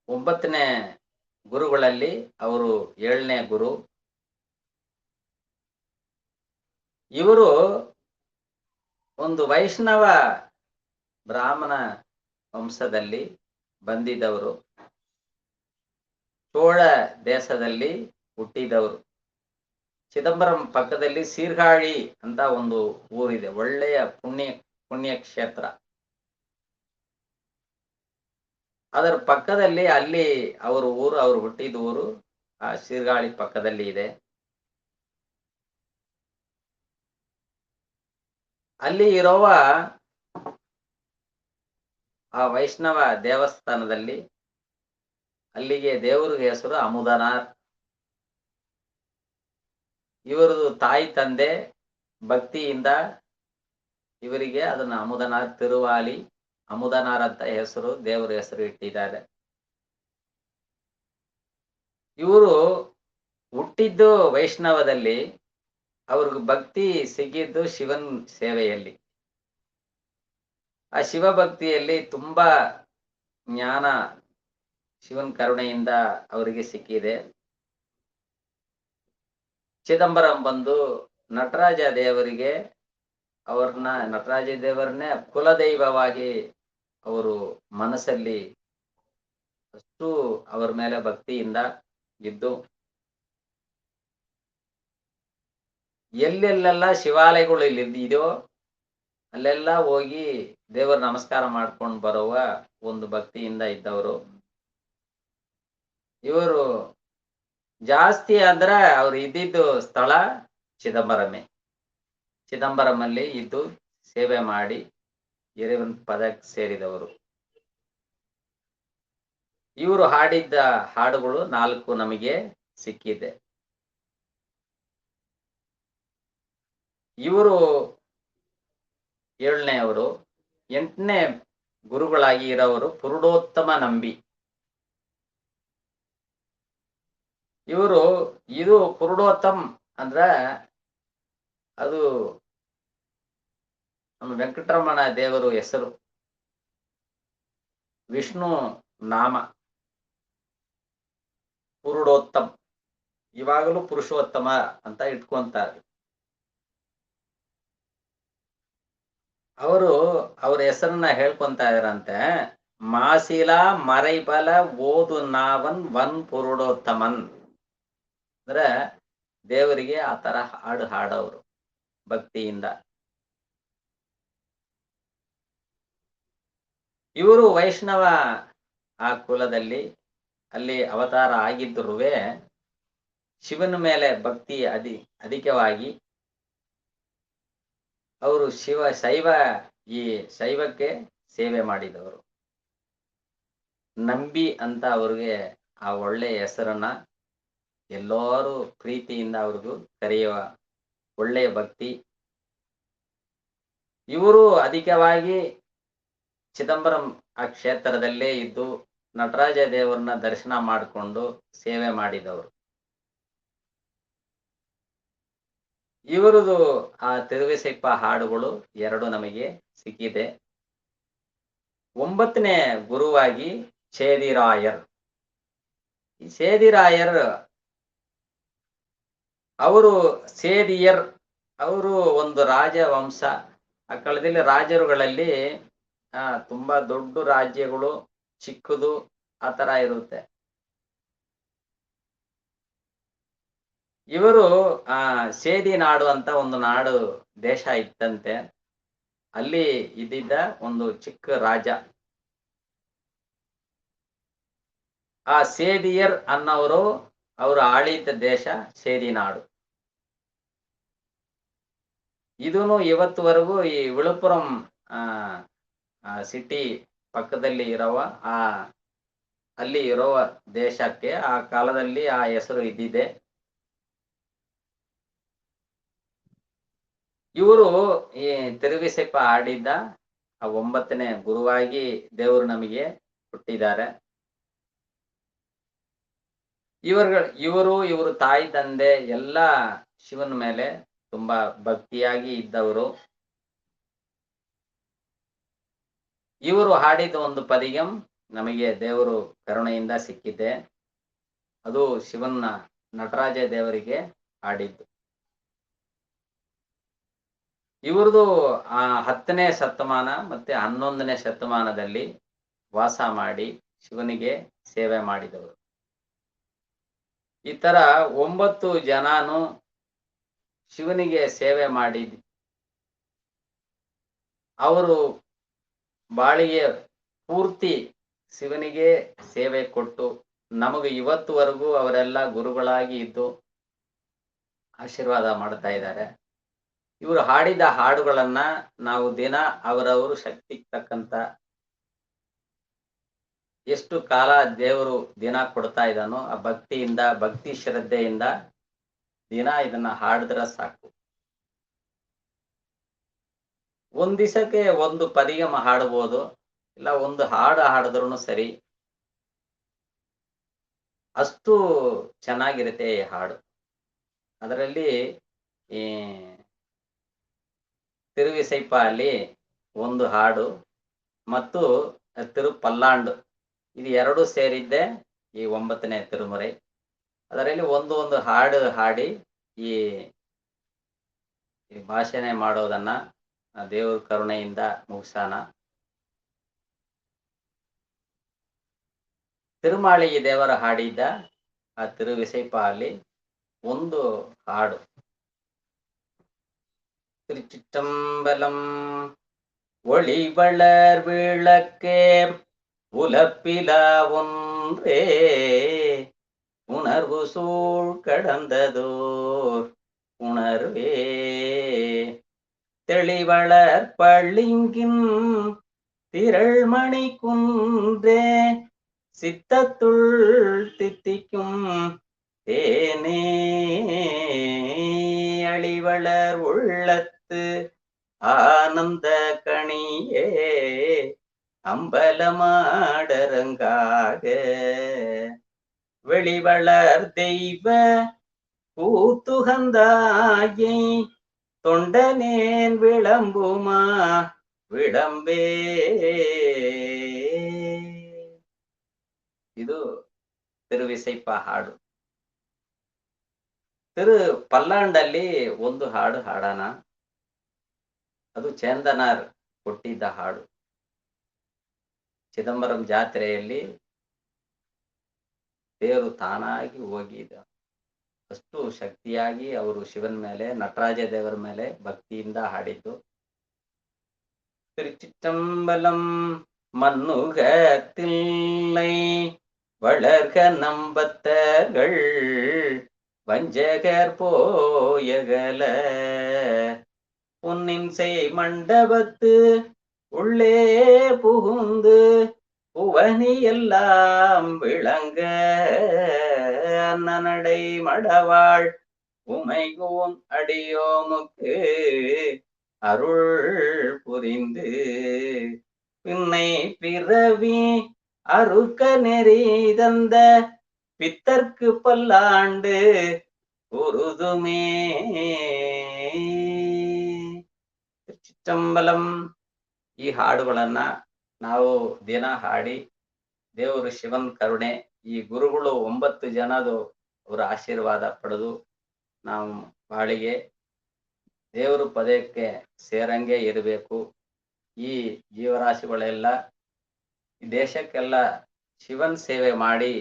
Speaker 2: 9ನೇ ಗುರುಗಳಲ್ಲಿ ಅವರು 7ನೇ ಗುರು. ಇವರು ಒಂದು ವೈಷ್ಣವ ಬ್ರಾಹ್ಮಣ ವಂಶದಲ್ಲಿ ಬಂದಿದ್ದವರು. ಚೋಳ ದೇಶದಲ್ಲಿ ಹುಟ್ಟಿದವರು. ಚಿದಂಬರಂ ಪಕ್ಕದಲ್ಲಿ ಸೀರ್ಗಾಳಿ ಅಂತ ಒಂದು ಊರಿದೆ, ಒಳ್ಳೆಯ ಪುಣ್ಯಕ್ಷೇತ್ರ. ಅದರ ಪಕ್ಕದಲ್ಲಿ ಅಲ್ಲಿ ಅವರು ಹುಟ್ಟಿದ ಊರು ಆ ಸೀರ್ಗಾಳಿ ಪಕ್ಕದಲ್ಲಿ ಇದೆ. ಅಲ್ಲಿ ಇರುವ ಆ ವೈಷ್ಣವ ದೇವಸ್ಥಾನದಲ್ಲಿ ಅಲ್ಲಿಗೆ ದೇವರಿಗೆ ಹೆಸರು ಅಮುದನಾರ್. ಇವರದು ತಾಯಿ ತಂದೆ ಭಕ್ತಿಯಿಂದ ಇವರಿಗೆ ಅದನ್ನ ಅಮುದನಾರ್, ತಿರುವಾಲಿ ಅಮುದನಾರ್ ಅಂತ ಹೆಸರು, ದೇವರ ಹೆಸರು ಇಟ್ಟಿದ್ದಾರೆ. ಇವರು ಹುಟ್ಟಿದ್ದು ವೈಷ್ಣವದಲ್ಲಿ, ಅವ್ರಿಗೆ ಭಕ್ತಿ ಸಿಕ್ಕಿದ್ದು ಶಿವನ್ ಸೇವೆಯಲ್ಲಿ. ಆ ಶಿವಭಕ್ತಿಯಲ್ಲಿ ತುಂಬಾ ಜ್ಞಾನ ಶಿವನ್ ಕರುಣೆಯಿಂದ ಅವರಿಗೆ ಸಿಕ್ಕಿದೆ. ಚಿದಂಬರಂ ಬಂದು ನಟರಾಜ ದೇವರಿಗೆ ನಟರಾಜ ದೇವರನ್ನೇ ಕುಲದೈವವಾಗಿ ಅವರು ಮನಸ್ಸಲ್ಲಿ ಅಷ್ಟು ಅವರ ಮೇಲೆ ಭಕ್ತಿಯಿಂದ ಇದ್ದು, ಎಲ್ಲೆಲ್ಲೆಲ್ಲ ಶಿವಾಲಯಗಳು ಇಲ್ಲಿ ಇದೆಯೋ ಅಲ್ಲೆಲ್ಲ ಹೋಗಿ ದೇವರ ನಮಸ್ಕಾರ ಮಾಡ್ಕೊಂಡು ಬರುವ ಒಂದು ಭಕ್ತಿಯಿಂದ ಇದ್ದವರು. ಇವರು ಜಾಸ್ತಿ ಅಂದ್ರೆ ಅವ್ರು ಇದ್ದಿದ್ದು ಸ್ಥಳ ಚಿದಂಬರಮೇ. ಚಿದಂಬರಮಲ್ಲಿ ಇದ್ದು ಸೇವೆ ಮಾಡಿ ಇறைவன் ಪದಕ್ಕೆ ಸೇರಿದವರು. ಇವರು ಹಾಡಿದ್ದ ಹಾಡುಗಳು 4 ನಮಗೆ ಸಿಕ್ಕಿದೆ. ಇವರು 7ನೇಯವರು. 8ನೇ ಗುರುಗಳಾಗಿ ಇರೋವರು ಪುರುಡೋತ್ತಮ ನಂಬಿ. ಇದು ಪುರುಡೋತ್ತಮ್ ಅಂದ್ರ ಅದು ನಮ್ಮ ವೆಂಕಟರಮಣ ದೇವರು ಹೆಸರು, ವಿಷ್ಣು ನಾಮ ಪುರುಡೋತ್ತಮ್. ಇವಾಗಲೂ ಪುರುಷೋತ್ತಮ ಅಂತ ಇಟ್ಕೊಂತಾರೆ. ಅವ್ರ ಹೆಸರನ್ನ ಹೇಳ್ಕೊಂತ ಇದ್ರಂತೆ, ಮಾಸಿಲ ಮರೈಬಲ ಓದು ನಾವನ್ ವನ್ ಪುರುಡೋತ್ತಮನ್. ಅಂದ್ರೆ ದೇವರಿಗೆ ಆ ತರ ಹಾಡು ಹಾಡೋರು ಭಕ್ತಿಯಿಂದ. ಇವರು ವೈಷ್ಣವ ಆ ಕುಲದಲ್ಲಿ ಅಲ್ಲಿ ಅವತಾರ ಆಗಿದ್ರುವೆ ಶಿವನ ಮೇಲೆ ಭಕ್ತಿ ಅಧಿಕವಾಗಿ ಅವರು ಈ ಶೈವಕ್ಕೆ ಸೇವೆ ಮಾಡಿದವರು. ನಂಬಿ ಅಂತ ಅವ್ರಿಗೆ ಆ ಒಳ್ಳೆಯ ಹೆಸರನ್ನ ಎಲ್ಲರೂ ಪ್ರೀತಿಯಿಂದ ಅವ್ರಿಗೂ ಕರೆಯುವ ಒಳ್ಳೆಯ ಭಕ್ತಿ. ಇವರು ಅಧಿಕವಾಗಿ ಚಿದಂಬರಂ ಆ ಕ್ಷೇತ್ರದಲ್ಲೇ ಇದ್ದು ನಟರಾಜ ದೇವರನ್ನ ದರ್ಶನ ಮಾಡಿಕೊಂಡು ಸೇವೆ ಮಾಡಿದವರು. ಇವರದು ಆ ತಿರುವಿಸೈಪ ಹಾಡುಗಳು 2 ನಮಗೆ ಸಿಕ್ಕಿದೆ. 9ನೇ ಗುರುವಾಗಿ ಸೇದಿರಾಯರ್. ಈ ಸೇದಿರಾಯರ್ ಸೇದಿಯರ್ ಅವರು ಒಂದು ರಾಜವಂಶ. ಆ ಕಾಲದಲ್ಲಿ ರಾಜರುಗಳಲ್ಲಿ ತುಂಬಾ ದೊಡ್ಡ ರಾಜ್ಯಗಳು, ಚಿಕ್ಕದು ಆ ತರ ಇರುತ್ತೆ. ಇವರು ಸೇದಿ ನಾಡು ಅಂತ ಒಂದು ನಾಡು ದೇಶ ಇತ್ತಂತೆ. ಅಲ್ಲಿ ಇದ್ದಿದ್ದ ಒಂದು ಚಿಕ್ಕ ರಾಜ. ಆ ಸೇದಿಯರ್ ಅನ್ನೋರು ಅವರು ಆಳಿದ ದೇಶ ಸೇದಿನಾಡು. ಇದೂನು ಇವತ್ತುವರೆಗೂ ಈ ವಿಳುಪುರಂ ಸಿಟಿ ಪಕ್ಕದಲ್ಲಿ ಇರುವ ಅಲ್ಲಿ ಇರುವ ದೇಶಕ್ಕೆ ಆ ಕಾಲದಲ್ಲಿ ಆ ಹೆಸರು ಇದ್ದಿದೆ. ಇವರು ಈ ತಿರುವಿಸೆಪ್ಪ ಆಡಿದ್ದ ಆ 9ನೇ ಗುರುವಾಗಿ ದೇವರು ನಮಗೆ ಹುಟ್ಟಿದ್ದಾರೆ. ಇವರು ತಾಯಿ ತಂದೆ ಎಲ್ಲ ಶಿವನ ಮೇಲೆ ತುಂಬಾ ಭಕ್ತಿಯಾಗಿ ಇದ್ದವರು. ಇವರು ಹಾಡಿದ ಒಂದು ಪದಿಗಂ ನಮಗೆ ದೇವರು ಕರುಣೆಯಿಂದ ಸಿಕ್ಕಿದೆ. ಅದು ಶಿವನ ನಟರಾಜ ದೇವರಿಗೆ ಹಾಡಿದ್ದು. ಇವ್ರದು 10ನೇ ಶತಮಾನ ಮತ್ತೆ 11ನೇ ಶತಮಾನದಲ್ಲಿ ವಾಸ ಮಾಡಿ ಶಿವನಿಗೆ ಸೇವೆ ಮಾಡಿದವರು. ಈ ತರ 9 ಜನನು ಶಿವನಿಗೆ ಸೇವೆ ಮಾಡಿ ಅವರು ಬಾಳಿಗೆ ಪೂರ್ತಿ ಶಿವನಿಗೆ ಸೇವೆ ಕೊಟ್ಟು ನಮಗೆ ಇವತ್ತುವರೆಗೂ ಅವರೆಲ್ಲ ಗುರುಗಳಾಗಿ ಇದ್ದು ಆಶೀರ್ವಾದ ಮಾಡ್ತಾ ಇದ್ದಾರೆ. ಇವರು ಹಾಡಿದ ಹಾಡುಗಳನ್ನ ನಾವು ದಿನ ಅವರವರು ಶಕ್ತಿಗೆ ತಕ್ಕಂತ ಎಷ್ಟು ಕಾಲ ದೇವರು ದಿನ ಕೊಡ್ತಾ ಇದ್ದಾನೋ ಆ ಭಕ್ತಿಯಿಂದ ಭಕ್ತಿ ಶ್ರದ್ಧೆಯಿಂದ ದಿನ ಇದನ್ನ ಹಾಡಿದ್ರೆ ಸಾಕು. ಒಂದ್ ದಿವಸಕ್ಕೆ ಒಂದು ಪದಿಗಮ ಹಾಡ್ಬೋದು, ಇಲ್ಲ ಒಂದು ಹಾಡು ಹಾಡಿದ್ರು ಸರಿ. ಅಷ್ಟು ಚೆನ್ನಾಗಿರುತ್ತೆ ಈ ಹಾಡು. ಅದರಲ್ಲಿ ಈ ತಿರುವಿಸೈಪ ಅಲ್ಲಿ ಒಂದು ಹಾಡು ಮತ್ತು ತಿರುಪಲ್ಲಾಂಡು ಇದು 2 ಸೇರಿದ್ದೆ ಈ 9ನೇ ತಿರುಮುರೆ. ಅದರಲ್ಲಿ ಒಂದು ಹಾಡು ಹಾಡಿ ಈ ಭಾಷಣೆ ಮಾಡೋದನ್ನ ದೇವ್ರ ಕರುಣೆಯಿಂದ ಮುಗಿಸೋಣ. ತಿರುಮಾಳಿಗೆ ದೇವರ ಹಾಡಿದ್ದ ಆ ತಿರುವಿಸೈಪ ಅಲ್ಲಿ ಒಂದು ಹಾಡು. திருச்சிற்றம்பலம் ஒளி வளர் விளக்கே உலப்பிலா ஒன்றே உணர்வு சூழ் கடந்ததோர் உணர்வே தெளிவளர் பள்ளிங்கின் திரள்மணி குன்றே சித்தத்துள் தித்திக்கும் தேனே அழிவளர் உள்ளத்து ஆனந்த கணியே அம்பலமாடரங்காக வெளிவளர் தெய்வ கூத்துகந்தாயை தொண்டனேன் விளம்புமா விளம்பே. ಇದು ತಿರುವಿಸೈಪ ಹಾಡು. ಪಲ್ಲಾಂಡಲ್ಲಿ ಒಂದು ಹಾಡು ಹಾಡೋಣ. ಅದು ಚಂದನಾರ್ ಕೊಟ್ಟಿದ್ದ ಹಾಡು. ಚಿದಂಬರಂ ಜಾತ್ರೆಯಲ್ಲಿ ದೇವರು ತಾನಾಗಿ ಹೋಗಿದ್ದ. ಅಷ್ಟು ಶಕ್ತಿಯಾಗಿ ಅವರು ಶಿವನ ಮೇಲೆ ನಟರಾಜ ದೇವರ ಮೇಲೆ ಭಕ್ತಿಯಿಂದ ಹಾಡಿದ್ದು. திருச்சிற்றம்பலம் மன்னுக தில்லை வளர்க நம்பத்தர்கள் வஞ்சகர் போயகல பொன்னின் செய் மண்டபத்து உள்ளே புகுந்து புவனி எல்லாம் விளங்க அன்னநடை மடவாள் உமைகோன் அடியோமுக்கு அருள் புரிந்து பின்னை பிறவி அருக்க நெறி தந்த பித்தர்க்கு பல்லாண்டு உருதுமே. ಚಿದಂಬರಂ ಈ ಹಾಡುಗಳನ್ನ ನಾವು ದಿನ ಹಾಡಿ ದೇವರು ಶಿವನ್ ಕರುಣೆ ಈ ಗುರುಗಳು 9 ಜನದು ಅವರ ಆಶೀರ್ವಾದ ಪಡೆದು ನಾವು ಬಾಳಿಗೆ ದೇವರು ಪದಕ್ಕೆ ಸೇರಂಗೆ ಇರಬೇಕು. ಈ ಜೀವರಾಶಿಗಳೆಲ್ಲ ಈ ದೇಶಕ್ಕೆಲ್ಲ ಶಿವನ್ ಸೇವೆ ಮಾಡಿ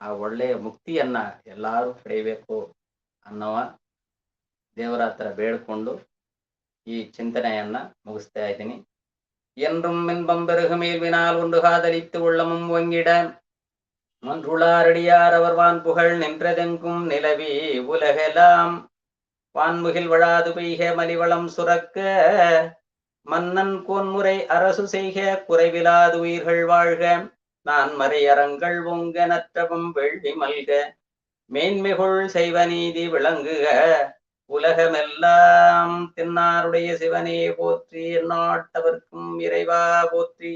Speaker 2: ಆ ಒಳ್ಳೆಯ ಮುಕ್ತಿಯನ್ನ ಎಲ್ಲಾರು ಪಡೆಯಬೇಕು ಅನ್ನುವ ದೇವರ ಹತ್ರ ಬೇಡ್ಕೊಂಡು ಈ ಚಿಂತನೆಯನ್ನ ಮುಗಿಸ್ತಾ ಇದ್ದೀನಿ. என்றும் இன்பம் பெருகு மேல்வினால் ஒன்று காதலித்து உள்ளமும் ஒங்கிட மன்றுளாரடியார் அவர் வான்புகழ் நின்றதெங்கும் நிலவி உலகெல்லாம் வான்முகில் வழாது பெய்க மலிவளம் சுரக்க மன்னன் கோன்முறை அரசு செய்க குறைவிலாது உயிர்கள் வாழ்க நான் மறையறங்கள் ஒங்க நற்றவும் வெள்ளி மல்க மேன்மைகுள் செய்வ நீதி விளங்குக உலகமெல்லாம் தென்னாருடைய சிவனே போற்றி எந்நாட்டவர்க்கும் இறைவா போற்றி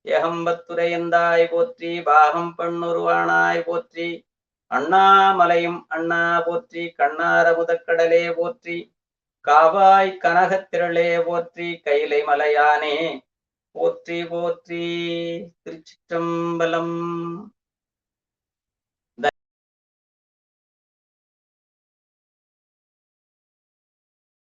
Speaker 2: ஏகம்பத்துரை எந்தாய் போற்றி பாகம் பெண்ணுருவானாய் போற்றி அண்ணாமலையும் அண்ணா போற்றி கண்ணார முதக்கடலே போற்றி காவாய் கனகத்திரளே போற்றி கைலை மலையானே போற்றி போற்றி. திருச்சிற்றம்பலம்.